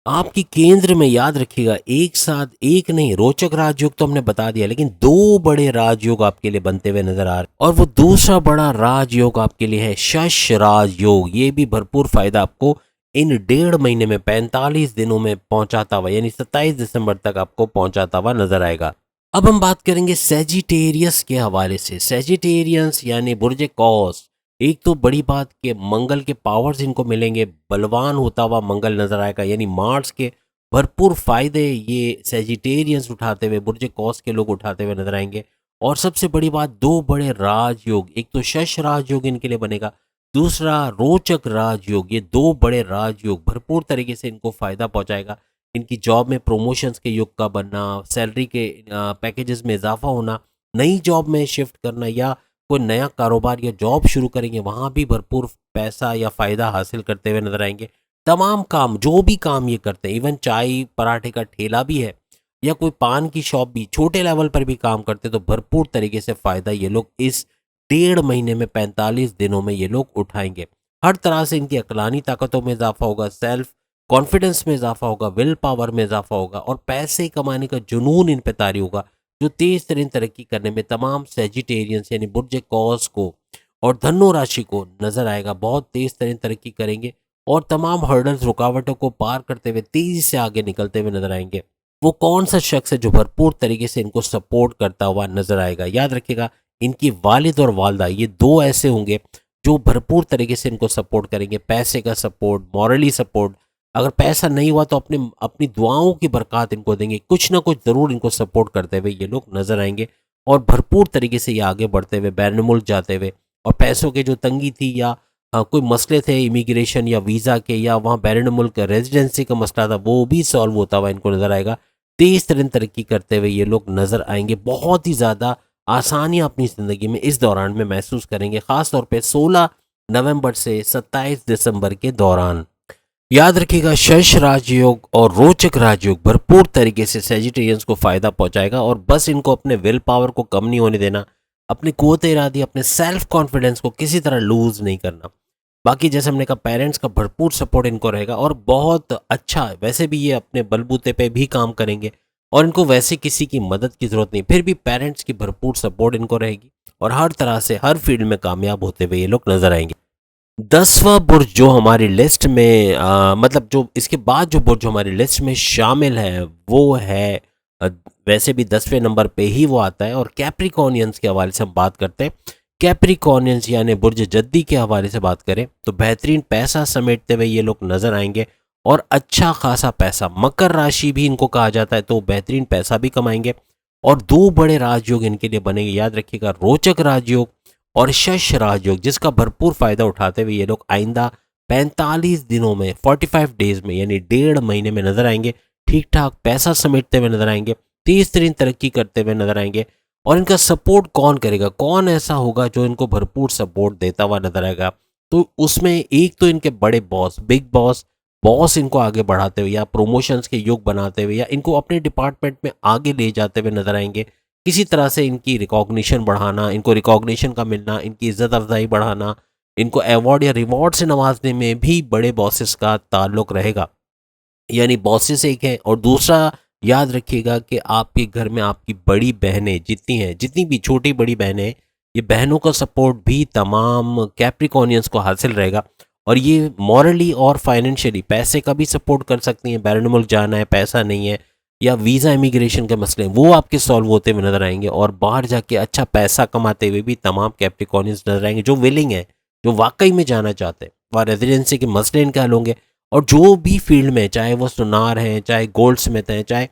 आपकी केंद्र में याद रखिएगा, एक साथ एक नहीं, रोचक राजयोग तो हमने बता दिया, लेकिन दो बड़े राजयोग आपके लिए बनते हुए नजर आ रहे हैं। और वो दूसरा बड़ा राजयोग आपके लिए है शश राजयोग। ये भी भरपूर फायदा आपको इन 1.5 महीने में, 45 दिनों में पहुंचाता हुआ, यानी 27 दिसंबर तक आपको पहुंचाता हुआ नजर आएगा। अब हम बात करेंगे सेजिटेरियस के हवाले से। सेजिटेरियंस यानी बुर्ज कौस। एक तो बड़ी बात कि मंगल के पावर्स इनको मिलेंगे, बलवान होता हुआ मंगल नजर आएगा, यानी मार्स के भरपूर फायदे ये सेजिटेरियंस उठाते हुए, बुर्ज कौस के लोग उठाते हुए नजर आएंगे। और सबसे बड़ी बात, दो बड़े राजयोग, एक तो शश राजयोग इनके लिए बनेगा, दूसरा रोचक राजयोग। ये दो बड़े राजयोग भरपूर तरीके से इनको फायदा पहुंचाएगा। इनकी जॉब में प्रमोशंस के युग का बनना, सैलरी के पैकेजेस में इजाफा होना, नई जॉब में शिफ्ट करना, या कोई नया कारोबार या जॉब शुरू करेंगे, वहाँ भी भरपूर पैसा या फ़ायदा हासिल करते हुए नजर आएंगे। तमाम काम, जो भी काम ये करते हैं, इवन चाय पराठे का ठेला भी है या कोई पान की शॉप भी, छोटे लेवल पर भी काम करते, तो भरपूर तरीके से फ़ायदा ये लोग इस 1.5 महीने में, 45 दिनों में ये लोग उठाएंगे। हर तरह से इनकी अकलानी ताकतों में इजाफा होगा, सेल्फ कॉन्फिडेंस में इजाफा होगा, विल पावर में इजाफा होगा, और पैसे कमाने का जुनून इन पे तारी होगा, जो तेज तरीन तरक्की करने में तमाम सेजिटेरियंस यानी बुर्ज कौस को और धनु राशि को नजर आएगा। बहुत तेज तरीन तरक्की करेंगे और तमाम हर्डल्स, रुकावटों को पार करते हुए तेजी से आगे निकलते हुए नजर आएंगे। वो कौन सा शख्स है जो भरपूर तरीके से इनको सपोर्ट करता हुआ नजर आएगा? याद रखिएगा, इनकी वालिद और वालदा, ये दो ऐसे होंगे जो भरपूर तरीके से इनको सपोर्ट करेंगे। पैसे का सपोर्ट, मॉरली सपोर्ट, अगर पैसा नहीं हुआ तो अपनी दुआओं की बरकत इनको देंगे। कुछ ना कुछ ज़रूर इनको सपोर्ट करते हुए ये लोग नजर आएंगे और भरपूर तरीके से ये आगे बढ़ते हुए, बैरून मुल्क जाते हुए, और पैसों के जो तंगी थी या कोई मसले थे इमिग्रेशन या वीज़ा के, या वहाँ बैरून मुल्क रेजिडेंसी का मसला था, वो भी सॉल्व होता हुआ इनको नजर आएगा। तेज तरीन तरक्की करते हुए ये लोग नजर आएंगे। बहुत ही ज़्यादा आसानियाँ अपनी ज़िंदगी में इस दौरान में महसूस करेंगे, ख़ास तौर पे 16 नवंबर से 27 दिसंबर के दौरान। याद रखिएगा, शश राजयोग और रोचक राजयोग भरपूर तरीके से सेजिटेरियंस को फायदा पहुंचाएगा, और बस इनको अपने विल पावर को कम नहीं होने देना, अपनी कुव्वत इरादी, अपने सेल्फ कॉन्फिडेंस को किसी तरह लूज नहीं करना। बाकी जैसे हमने कहा, पेरेंट्स का भरपूर सपोर्ट इनको रहेगा और बहुत अच्छा, वैसे भी ये अपने बलबूते पे भी काम करेंगे और इनको वैसे किसी की मदद की जरूरत नहीं, फिर भी पेरेंट्स की भरपूर सपोर्ट इनको रहेगी और हर तरह से हर फील्ड में कामयाब होते हुए ये लोग नजर आएंगे। 10वां बुर्ज जो हमारी लिस्ट में मतलब जो इसके बाद जो बुर्ज हमारी लिस्ट में शामिल है वो है, अ, वैसे भी 10वें नंबर पे ही वो आता है, और कैप्रिकॉनियंस के हवाले से हम बात करते हैं। कैप्रिकॉनियंस यानी बुर्ज जद्दी के हवाले से बात करें तो बेहतरीन पैसा समेटते हुए ये लोग नजर आएंगे और अच्छा खासा पैसा, मकर राशि भी इनको कहा जाता है, तो बेहतरीन पैसा भी कमाएंगे। और दो बड़े राजयोग इनके लिए बनेंगे, याद रखिएगा, रोचक राजयोग और शश राजयोग, जिसका भरपूर फायदा उठाते हुए ये लोग आइंदा 45 दिनों में, 45 डेज में, यानी 1.5 महीने में नजर आएंगे। ठीक ठाक पैसा समेटते हुए नजर आएंगे, तेज तरीन तरक्की करते हुए नजर आएंगे। और इनका सपोर्ट कौन करेगा? कौन ऐसा होगा जो इनको भरपूर सपोर्ट देता हुआ नजर आएगा? तो उसमें एक तो इनके बड़े बॉस, बिग बॉस, बॉस इनको आगे बढ़ाते हुए या प्रमोशंस के योग बनाते हुए या इनको अपने डिपार्टमेंट में आगे ले जाते हुए नजर आएंगे। किसी तरह से इनकी रिकॉग्निशन बढ़ाना, इनको रिकॉग्निशन का मिलना, इनकी इज्जत अफजाई बढ़ाना, इनको अवार्ड या रिवॉर्ड से नवाजने में भी बड़े बॉसेस का ताल्लुक रहेगा। यानी बॉसेस एक है, और दूसरा याद रखिएगा कि आपके घर में आपकी बड़ी बहनें जितनी हैं, जितनी भी छोटी बड़ी बहनें हैं, ये बहनों का सपोर्ट भी तमाम कैप्रिकॉनियंस को हासिल रहेगा। और ये मॉरली और फाइनेंशियली पैसे का भी सपोर्ट कर सकती हैं। बैरून मुल्क जाना है, पैसा नहीं है, या वीज़ा इमिग्रेशन के मसले हैं, वो आपके सॉल्व होते हुए नजर आएंगे। और बाहर जाके अच्छा पैसा कमाते हुए भी तमाम कैप्रिकॉनियंस नजर आएंगे जो विलिंग है, जो वाकई में जाना चाहते हैं। वहाँ रेजिडेंसी के मसले इनके हल होंगे। और जो भी फील्ड में, चाहे वो सुनार हैं, चाहे गोल्ड स्मिथ हैं, चाहे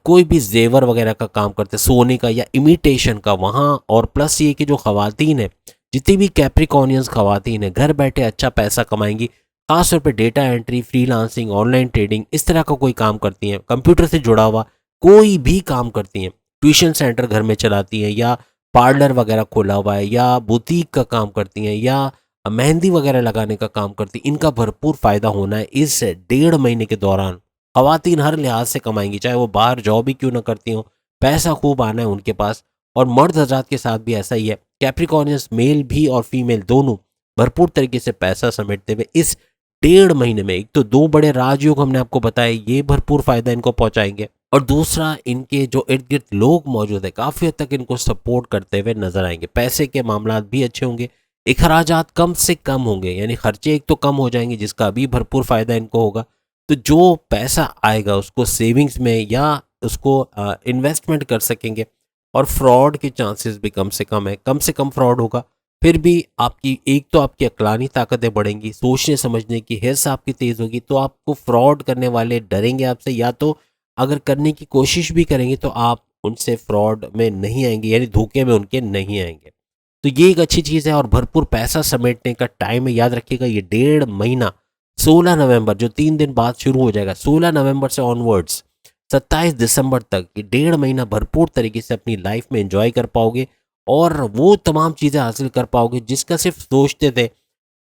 कोई भी जेवर वगैरह का काम करते हैं, सोने का या इमिटेशन का, वहाँ। और प्लस ये कि जो खवातीन है, जितनी भी कैप्रिकॉनियंस खवातीन है, घर बैठे अच्छा पैसा कमाएंगी। खासतौर पे data entry, freelancing, online trading, इस तरह का कोई काम करती हैं, कंप्यूटर से जुड़ा हुआ कोई भी काम करती हैं, ट्यूशन सेंटर घर में चलाती हैं, या पार्लर वगैरह खोला हुआ है, या बुटीक का काम करती हैं, या मेहंदी वगैरह लगाने का काम करती, इनका भरपूर फायदा होना है इस 1.5 महीने के दौरान। खवातीन हर लिहाज से कमाएंगी, चाहे वो बाहर जॉब ही क्यों ना करती हो, पैसा खूब आना है उनके पास। और मर्द हजरात के साथ भी ऐसा ही है। कैप्रिकॉनियंस मेल भी और फीमेल दोनों भरपूर तरीके से पैसा समेटते हुए इस 1.5 महीने में, एक तो 2 बड़े राजयोग हमने आपको बताए, ये भरपूर फायदा इनको पहुंचाएंगे। और दूसरा, इनके जो इर्द गिर्द लोग मौजूद है, काफी हद तक इनको सपोर्ट करते हुए नजर आएंगे। पैसे के मामला भी अच्छे होंगे, अखराजात कम से कम होंगे, यानी खर्चे एक तो कम हो जाएंगे, जिसका भी भरपूर फायदा इनको होगा। तो जो पैसा आएगा उसको सेविंग्स में या उसको इन्वेस्टमेंट कर सकेंगे। और फ्रॉड के चांसेस भी कम से कम फ्रॉड होगा। फिर भी आपकी एक तो आपकी अक्लानी ताकतें बढ़ेंगी, सोचने समझने की हिस्स आपकी तेज़ होगी, तो आपको फ्रॉड करने वाले डरेंगे आपसे, या तो अगर करने की कोशिश भी करेंगे तो आप उनसे फ्रॉड में नहीं आएंगे, यानी धोखे में उनके नहीं आएंगे। तो ये एक अच्छी चीज़ है। और भरपूर पैसा समेटने का टाइम है, याद रखिएगा, ये 1.5 महीना 16 नवंबर, जो 3 दिन बाद शुरू हो जाएगा, 16 नवंबर से ऑनवर्ड्स 27 दिसंबर तक, ये 1.5 महीना भरपूर तरीके से अपनी लाइफ में एंजॉय कर पाओगे। और वो तमाम चीज़ें हासिल कर पाओगे जिसका सिर्फ सोचते थे,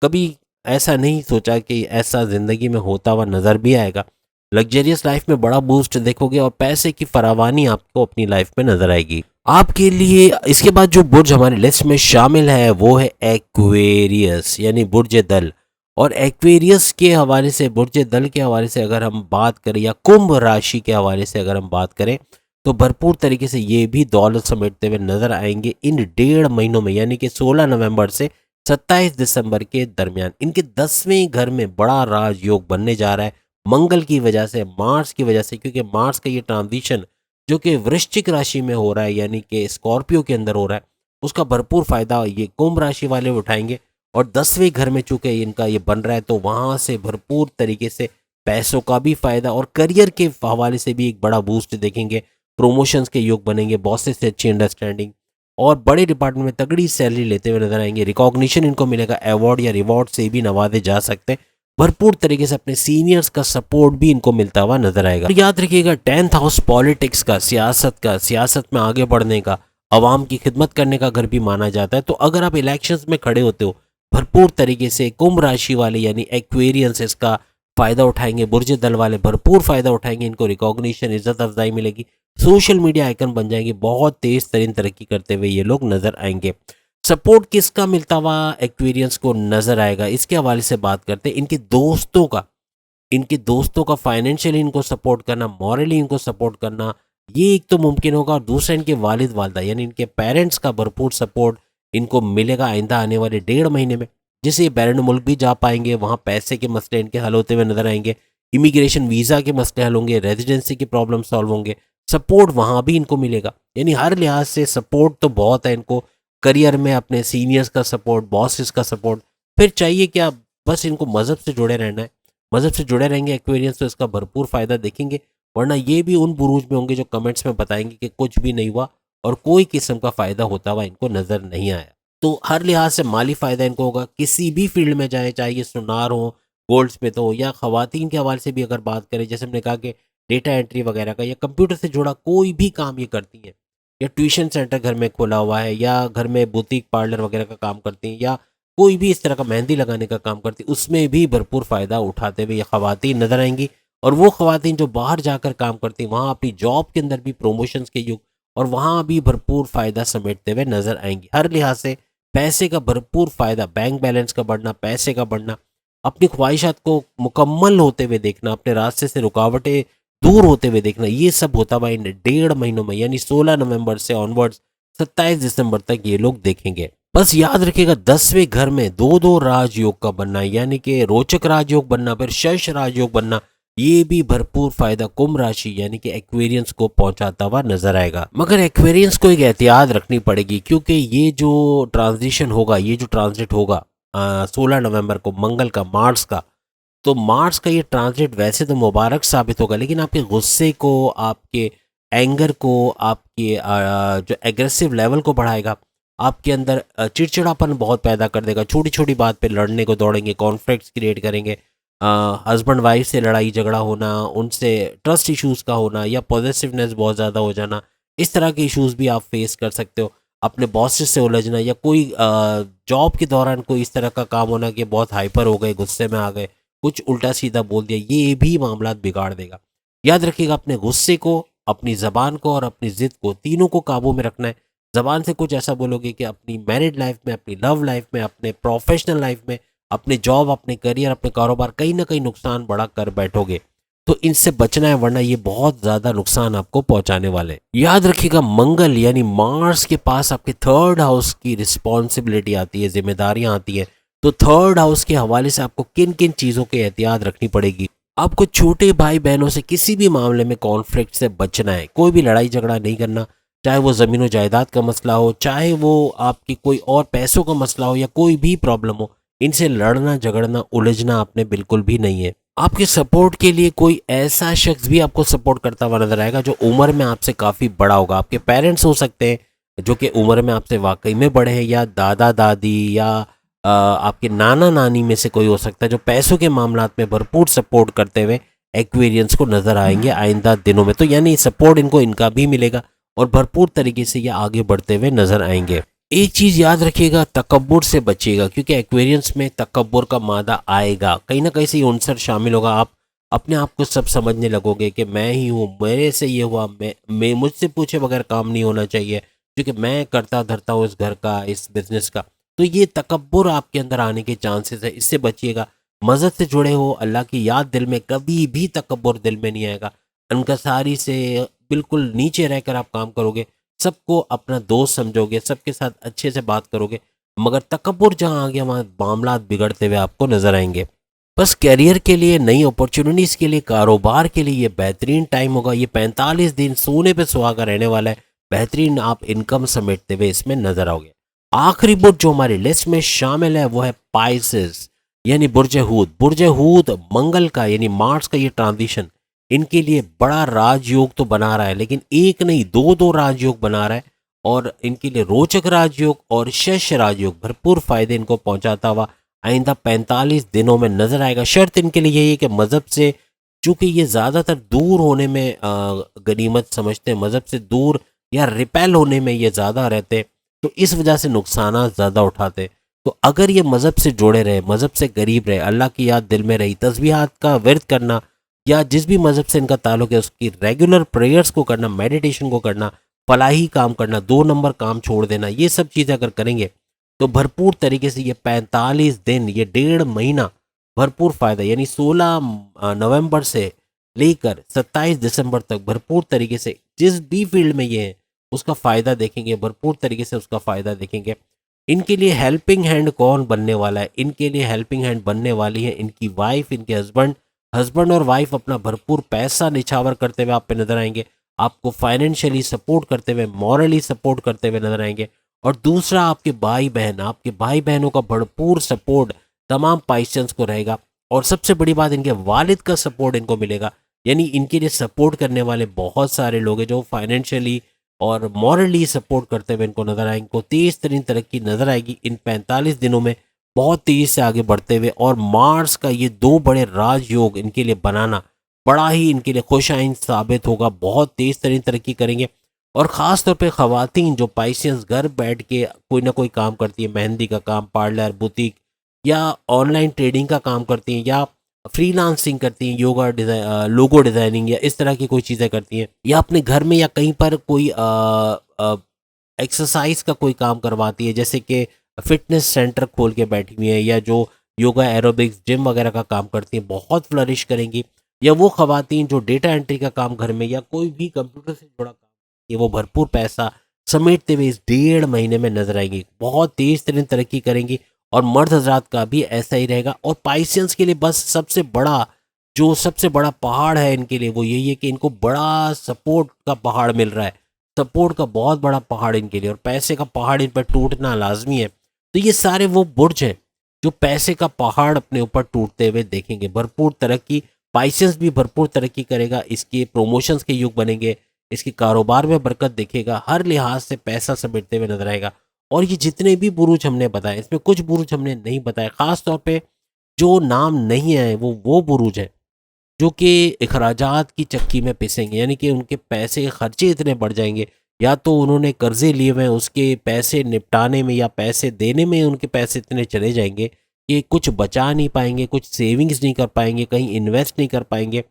कभी ऐसा नहीं सोचा कि ऐसा ज़िंदगी में होता हुआ नज़र भी आएगा। लग्जरियस लाइफ में बड़ा बूस्ट देखोगे, और पैसे की फरावानी आपको अपनी लाइफ में नज़र आएगी आपके लिए। इसके बाद जो बुर्ज हमारी लिस्ट में शामिल है वो है एक्वेरियस, यानी बुर्ज दल। और एक्वेरियस के हवाले से, बुर्ज दल के हवाले से अगर हम बात करें, या कुंभ राशि के हवाले से अगर हम बात करें, तो भरपूर तरीके से ये भी दौलत समेटते हुए नजर आएंगे इन 1.5 महीनों में, यानी कि 16 नवंबर से 27 दिसंबर के दरमियान। इनके 10वें घर में बड़ा राजयोग बनने जा रहा है, मंगल की वजह से, मार्स की वजह से, क्योंकि मार्स का ये ट्रांजिशन जो कि वृश्चिक राशि में हो रहा है, यानी कि स्कॉर्पियो के अंदर हो रहा है, उसका भरपूर फायदा ये कुंभ राशि वाले उठाएंगे। और 10वें घर में चूंकि इनका ये बन रहा है, तो वहां से भरपूर तरीके से पैसों का भी फायदा, और करियर के हवाले से भी एक बड़ा बूस्ट देखेंगे। प्रमोशंस के योग बनेंगे, बॉसेस से अच्छी अंडरस्टैंडिंग, और बड़े डिपार्टमेंट में तगड़ी सैलरी लेते हुए नजर आएंगे। रिकॉग्निशन इनको मिलेगा, अवार्ड या रिवॉर्ड से भी नवाजे जा सकते हैं। भरपूर तरीके से अपने सीनियर्स का सपोर्ट भी इनको मिलता हुआ नजर आएगा। और याद रखिएगा, 10th हाउस पॉलिटिक्स का, सियासत में आगे बढ़ने का, आवाम की खिदमत करने का घर भी माना जाता है। तो अगर आप इलेक्शंस में खड़े होते हो, भरपूर तरीके से कुंभ राशि वाले यानी एक्वेरियंस इसका फायदा उठाएंगे। बुर्ज दल वाले भरपूर फायदा उठाएंगे, इनको रिकॉग्निशन, इज्जत अफजाई मिलेगी, सोशल मीडिया आइकन बन जाएंगे, बहुत तेज तरीन तरक्की करते हुए ये लोग नजर आएंगे। सपोर्ट किसका मिलता हुआ एक्वेरियंस को नजर आएगा, इसके हवाले से बात करते हैं। इनके दोस्तों का फाइनेंशियली इनको सपोर्ट करना, मॉरली इनको सपोर्ट करना, ये एक तो मुमकिन होगा। और दूसरा, इनके वालिद वालदा यानी इनके पेरेंट्स का भरपूर सपोर्ट इनको मिलेगा आइंदा आने वाले 1.5 महीने में, जिससे ये बैरून मुल्क भी जा पाएंगे। वहाँ पैसे के मसले इनके हल होते हुए नजर आएंगे, इमिग्रेशन वीज़ा के मसले हल होंगे, रेजिडेंसी की प्रॉब्लम सॉल्व होंगे, सपोर्ट वहाँ भी इनको मिलेगा। यानी हर लिहाज से सपोर्ट तो बहुत है इनको, करियर में अपने सीनियर्स का सपोर्ट, बॉसेस का सपोर्ट। फिर चाहिए क्या, बस इनको मज़हब से जुड़े रहना है। मज़हब से जुड़े रहेंगे एक्वेरियंस, तो इसका भरपूर फ़ायदा देखेंगे। वरना ये भी उन बुरूज में होंगे जो कमेंट्स में बताएंगे कि कुछ भी नहीं हुआ और कोई किस्म का फ़ायदा होता हुआ इनको नज़र नहीं आया। तो हर लिहाज से माली फ़ायदा इनको होगा, किसी भी फील्ड में जाए, चाहे ये सुनार हो, गोल्ड स्मिथ हो, या ख़वातीन के हवाले से भी अगर बात करें, जैसे हमने कहा कि डेटा एंट्री वगैरह का, या कंप्यूटर से जुड़ा कोई भी काम ये करती हैं, या ट्यूशन सेंटर घर में खोला हुआ है, या घर में बुटीक पार्लर वगैरह का काम करती हैं, या कोई भी इस तरह का मेहंदी लगाने का काम करती है, उसमें भी भरपूर फ़ायदा उठाते हुए ये ख़वातीन नज़र आएंगी। और वो ख़वातीन जो बाहर जाकर काम करती हैं, वहाँ अपनी जॉब के अंदर भी प्रमोशंस के युग और वहाँ भी भरपूर फायदा समेटते हुए नजर आएंगे। हर लिहाज से पैसे का भरपूर फायदा, बैंक बैलेंस का बढ़ना, पैसे का बढ़ना, अपनी ख्वाहिशात को मुकम्मल होते हुए देखना, अपने रास्ते से रुकावटें दूर होते हुए देखना, ये सब होता हुआ इन 1.5 महीनों में, यानी 16 नवंबर से ऑनवर्ड्स 27 दिसंबर तक ये लोग देखेंगे। बस याद रखिएगा 10वें घर में दो दो राजयोग का बनना, यानी कि रोचक राजयोग बनना, फिर शश राजयोग बनना, ये भी भरपूर फायदा कुंभ राशि यानी कि एक्वेरियंस को पहुंचाता हुआ नजर आएगा। मगर एक्वेरियंस को एक एहतियात रखनी पड़ेगी, क्योंकि ये जो ट्रांजिशन होगा, ये जो ट्रांजिट होगा 16 नवंबर को मंगल का, मार्स का, तो मार्स का ये ट्रांजिट वैसे तो मुबारक साबित होगा, लेकिन आपके गुस्से को, आपके एंगर को, आपके जो एग्रेसिव लेवल को बढ़ाएगा, आपके अंदर चिड़चिड़ापन बहुत पैदा कर देगा, छोटी छोटी बात पे लड़ने को दौड़ेंगे, कॉन्फ्लिक्ट्स क्रिएट करेंगे, हस्बैंड वाइफ से लड़ाई झगड़ा होना, उनसे ट्रस्ट इश्यूज़ का होना, या पॉजिटिवनेस बहुत ज़्यादा हो जाना, इस तरह के इश्यूज़ भी आप फेस कर सकते हो। अपने बॉसेस से उलझना, या कोई जॉब के दौरान कोई इस तरह का काम होना कि बहुत हाइपर हो गए, गुस्से में आ गए, कुछ उल्टा सीधा बोल दिया, ये भी मामला बिगाड़ देगा। याद रखिएगा अपने गुस्से को, अपनी ज़बान को और अपनी ज़िद को, तीनों को काबू में रखना है। ज़बान से कुछ ऐसा बोलोगे कि अपनी मैरिड लाइफ में, अपनी लव लाइफ में, अपने प्रोफेशनल लाइफ में, अपने जॉब, अपने करियर, अपने कारोबार, कहीं ना कहीं नुकसान बड़ा कर बैठोगे। तो इनसे बचना है, वरना ये बहुत ज़्यादा नुकसान आपको पहुंचाने वाले। याद रखिएगा मंगल यानी मार्स के पास आपके 3rd हाउस की रिस्पॉन्सिबिलिटी आती है, जिम्मेदारियां आती है। तो 3rd हाउस के हवाले से आपको किन किन चीज़ों की एहतियात रखनी पड़ेगी। आपको छोटे भाई बहनों से किसी भी मामले में कॉन्फ्लिक्ट से बचना है, कोई भी लड़ाई झगड़ा नहीं करना, चाहे वो ज़मीन जायदाद का मसला हो, चाहे वो आपकी कोई और पैसों का मसला हो, या कोई भी प्रॉब्लम हो, इनसे लड़ना झगड़ना उलझना आपने बिल्कुल भी नहीं है। आपके सपोर्ट के लिए कोई ऐसा शख्स भी आपको सपोर्ट करता हुआ नजर आएगा जो उम्र में आपसे काफ़ी बड़ा होगा। आपके पेरेंट्स हो सकते हैं जो कि उम्र में आपसे वाकई में बड़े हैं, या दादा दादी, या आपके नाना नानी में से कोई हो सकता है जो पैसों के मामलात में भरपूर सपोर्ट करते हुए एक्वेरियंस को नजर आएंगे आइंदा दिनों में। तो यानी सपोर्ट इनको इनका भी मिलेगा और भरपूर तरीके से ये आगे बढ़ते हुए नजर आएंगे। एक चीज याद रखिएगा, तकब्बुर से बचिएगा, क्योंकि एक्वेरियंस में तकब्बुर का मादा आएगा, कहीं ना कहीं से ये अंसर शामिल होगा। आप अपने आप को सब समझने लगोगे कि मैं ही हूँ, मेरे से ये हुआ, मैं मुझसे पूछे बगैर काम नहीं होना चाहिए, क्योंकि मैं करता धरता हूँ इस घर का, इस बिजनेस का। तो ये तकब्बुर आपके अंदर आने के चांसेस है, इससे बचिएगा। मज़हब से जुड़े हो, अल्लाह की याद दिल में, कभी भी तकब्बुर दिल में नहीं आएगा। इनकसारी से बिल्कुल नीचे रहकर आप काम करोगे, सबको अपना दोस्त समझोगे, सबके साथ अच्छे से बात करोगे। मगर तकब्बुर जहाँ आ गया, वहाँ मामला बिगड़ते हुए आपको नजर आएंगे। बस कैरियर के लिए, नई अपॉर्चुनिटीज़ के लिए, कारोबार के लिए ये बेहतरीन टाइम होगा। ये 45 दिन सोने पे सुहागा रहने वाला है। बेहतरीन आप इनकम समेटते हुए इसमें नजर आओगे। आखिरी बुर्ज जो हमारी लिस्ट में शामिल है वो है पाइसेस यानी बुर्ज हूत। बुर्ज हूत मंगल का यानी मार्स का ये ट्रांजिशन इनके लिए बड़ा राजयोग तो बना रहा है, लेकिन एक नहीं दो दो राजयोग बना रहा है, और इनके लिए रोचक राजयोग और शश राजयोग भरपूर फायदे इनको पहुंचाता हुआ आइंदा 45 दिनों में नजर आएगा। शर्त इनके लिए यही है कि मजहब से, चूंकि ये ज़्यादातर दूर होने में गनीमत समझते हैं, मजहब से दूर या रिपेल होने में ये ज़्यादा रहते हैं, तो इस वजह से नुकसान ज़्यादा उठाते। तो अगर ये मज़हब से जुड़े रहे, मज़हब से करीब रहे, अल्लाह की याद दिल में रही, तस्बीहात का विर्द करना, या जिस भी मज़हब से इनका ताल्लुक है उसकी रेगुलर प्रेयर्स को करना, मेडिटेशन को करना, फलाही काम करना, 2 नंबर काम छोड़ देना, ये सब चीज़ें अगर करेंगे तो भरपूर तरीके से ये 45 दिन, ये 1.5 महीना भरपूर फ़ायदा, यानी 16 नवंबर से लेकर 27 दिसंबर तक भरपूर तरीके से जिस भी फील्ड में ये है उसका फ़ायदा देखेंगे, भरपूर तरीके से उसका फ़ायदा देखेंगे। इनके लिए हेल्पिंग हैंड कौन बनने वाला है? इनके लिए हेल्पिंग हैंड बनने वाली है इनकी वाइफ, इनके हस्बैंड। हस्बैंड और वाइफ अपना भरपूर पैसा निछावर करते हुए आप पे नजर आएंगे, आपको फाइनेंशियली सपोर्ट करते हुए, मॉरली सपोर्ट करते हुए नजर आएंगे। और दूसरा आपके भाई बहन, आपके भाई बहनों का भरपूर सपोर्ट तमाम पाइसेंस को रहेगा। और सबसे बड़ी बात, इनके वालिद का सपोर्ट इनको मिलेगा, यानी इनके लिए सपोर्ट करने वाले बहुत सारे लोग हैं जो फाइनेंशियली और मॉरली सपोर्ट करते हुए इनको नजर आएंगे। इनको तेज तरीन तरक्की नजर आएगी इन 45 दिनों में, बहुत तेजी से आगे बढ़ते हुए। और मार्स का ये 2 बड़े राजयोग इनके लिए बनाना बड़ा ही इनके लिए खुशाइन साबित होगा, बहुत तेज तरीन तरक्की करेंगे। और ख़ास तौर पे ख़वातीन जो पाइसेंस घर बैठ के कोई ना कोई काम करती है, मेहंदी का काम, पार्लर, बुटीक, या ऑनलाइन ट्रेडिंग का काम करती हैं, या फ्रीलांसिंग करती हैं, योगा डिज़ाइन, लोगो डिज़ाइनिंग या इस तरह की कोई चीज़ें करती हैं, या अपने घर में या कहीं पर कोई एक्सरसाइज का कोई काम करवाती है, जैसे कि फिटनेस सेंटर खोल के बैठी हुई है, या जो योगा एरोबिक्स जिम वगैरह का काम करती हैं, बहुत फ्लरिश करेंगी। या वो खवातीन जो डेटा एंट्री का काम घर में या कोई भी कंप्यूटर से जुड़ा काम, ये वो भरपूर पैसा समेटते हुए इस 1.5 महीने में नजर आएंगी, बहुत तेज तरीन तरक्की करेंगी। और मर्द हजरात का भी ऐसा ही रहेगा। और पाइसियंस के लिए बस सबसे बड़ा पहाड़ है इनके लिए वो यही है कि इनको बड़ा सपोर्ट का पहाड़ मिल रहा है, सपोर्ट का बहुत बड़ा पहाड़ इनके लिए, और पैसे का पहाड़ इन पर टूटना लाजमी है। तो ये सारे वो बुर्ज हैं जो पैसे का पहाड़ अपने ऊपर टूटते हुए देखेंगे। भरपूर तरक्की, पाइसेंस भी भरपूर तरक्की करेगा, इसके प्रमोशंस के युग बनेंगे, इसके कारोबार में बरकत दिखेगा, हर लिहाज से पैसा समेटते हुए नजर आएगा। और ये जितने भी बुरुज हमने बताए, इसमें कुछ बुरुज हमने नहीं बताए, खास तौर पे जो नाम नहीं आए वो बुरुज हैं जो कि अखराजात की चक्की में पिसेंगे, यानी कि उनके पैसे के खर्चे इतने बढ़ जाएंगे, या तो उन्होंने कर्जे लिए हुए हैं उसके पैसे निपटाने में या पैसे देने में उनके पैसे इतने चले जाएंगे कि कुछ बचा नहीं पाएंगे, कुछ सेविंग्स नहीं कर पाएंगे, कहीं इन्वेस्ट नहीं कर पाएंगे,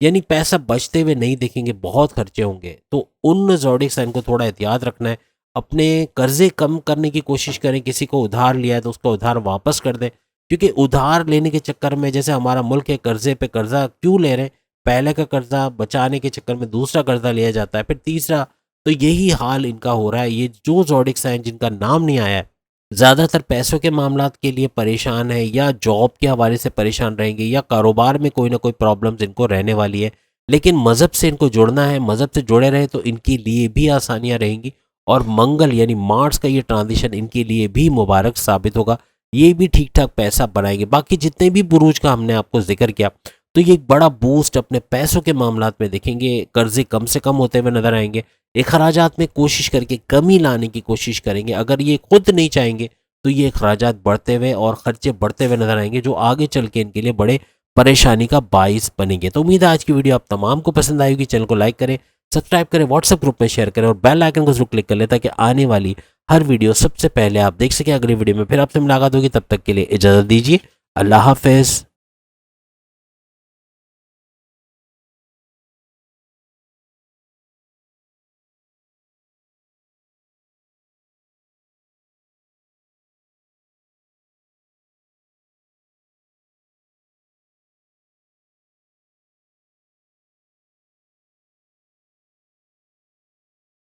यानी पैसा बचते हुए नहीं दिखेंगे, बहुत खर्चे होंगे। तो उन ज़ोडिक साइन को थोड़ा एहतियात रखना है, अपने कर्जे कम करने की कोशिश करें, किसी को उधार लिया है तो उसका उधार वापस कर दें, क्योंकि उधार लेने के चक्कर में, जैसे हमारा मुल्क है कर्जे पे कर्जा क्यों ले रहे हैं, पहले का कर्जा बचाने के चक्कर में दूसरा कर्जा लिया जाता है, फिर तीसरा। तो यही हाल इनका हो रहा है। ये जो ज़ोडिक साइन जिनका नाम नहीं आया है, ज़्यादातर पैसों के मामलात के लिए परेशान है, या जॉब के हवाले से परेशान रहेंगे, या कारोबार में कोई ना कोई प्रॉब्लम्स इनको रहने वाली है। लेकिन मज़हब से इनको जुड़ना है, मज़हब से जुड़े रहे तो इनके लिए भी आसानियाँ रहेंगी, और मंगल यानी मार्स का ये ट्रांजिशन इनके लिए भी मुबारक साबित होगा। ये भी ठीक ठाक पैसा बनाएंगे। बाकी जितने भी बुरूज का हमने आपको जिक्र किया, तो ये एक बड़ा बूस्ट अपने पैसों के मामलात में देखेंगे, कर्जे कम से कम होते हुए नजर आएंगे, अखराजात में कोशिश करके कमी लाने की कोशिश करेंगे। अगर ये खुद नहीं चाहेंगे तो ये अखराजात बढ़ते हुए और खर्चे बढ़ते हुए नजर आएंगे, जो आगे चल के इनके लिए बड़े परेशानी का बाइस बनेंगे। तो उम्मीद है आज की वीडियो आप तमाम को पसंद आएगी। चैनल को लाइक करें, सब्सक्राइब करें, व्हाट्सएप ग्रुप में शेयर करें और बेल आइकन को जरूर क्लिक कर लें ताकि आने वाली हर वीडियो सबसे पहले आप देख सकें। अगली वीडियो में फिर आपसे मुलाकात होगी, तब तक के लिए इजाज़त दीजिए। अल्लाह हाफिज़।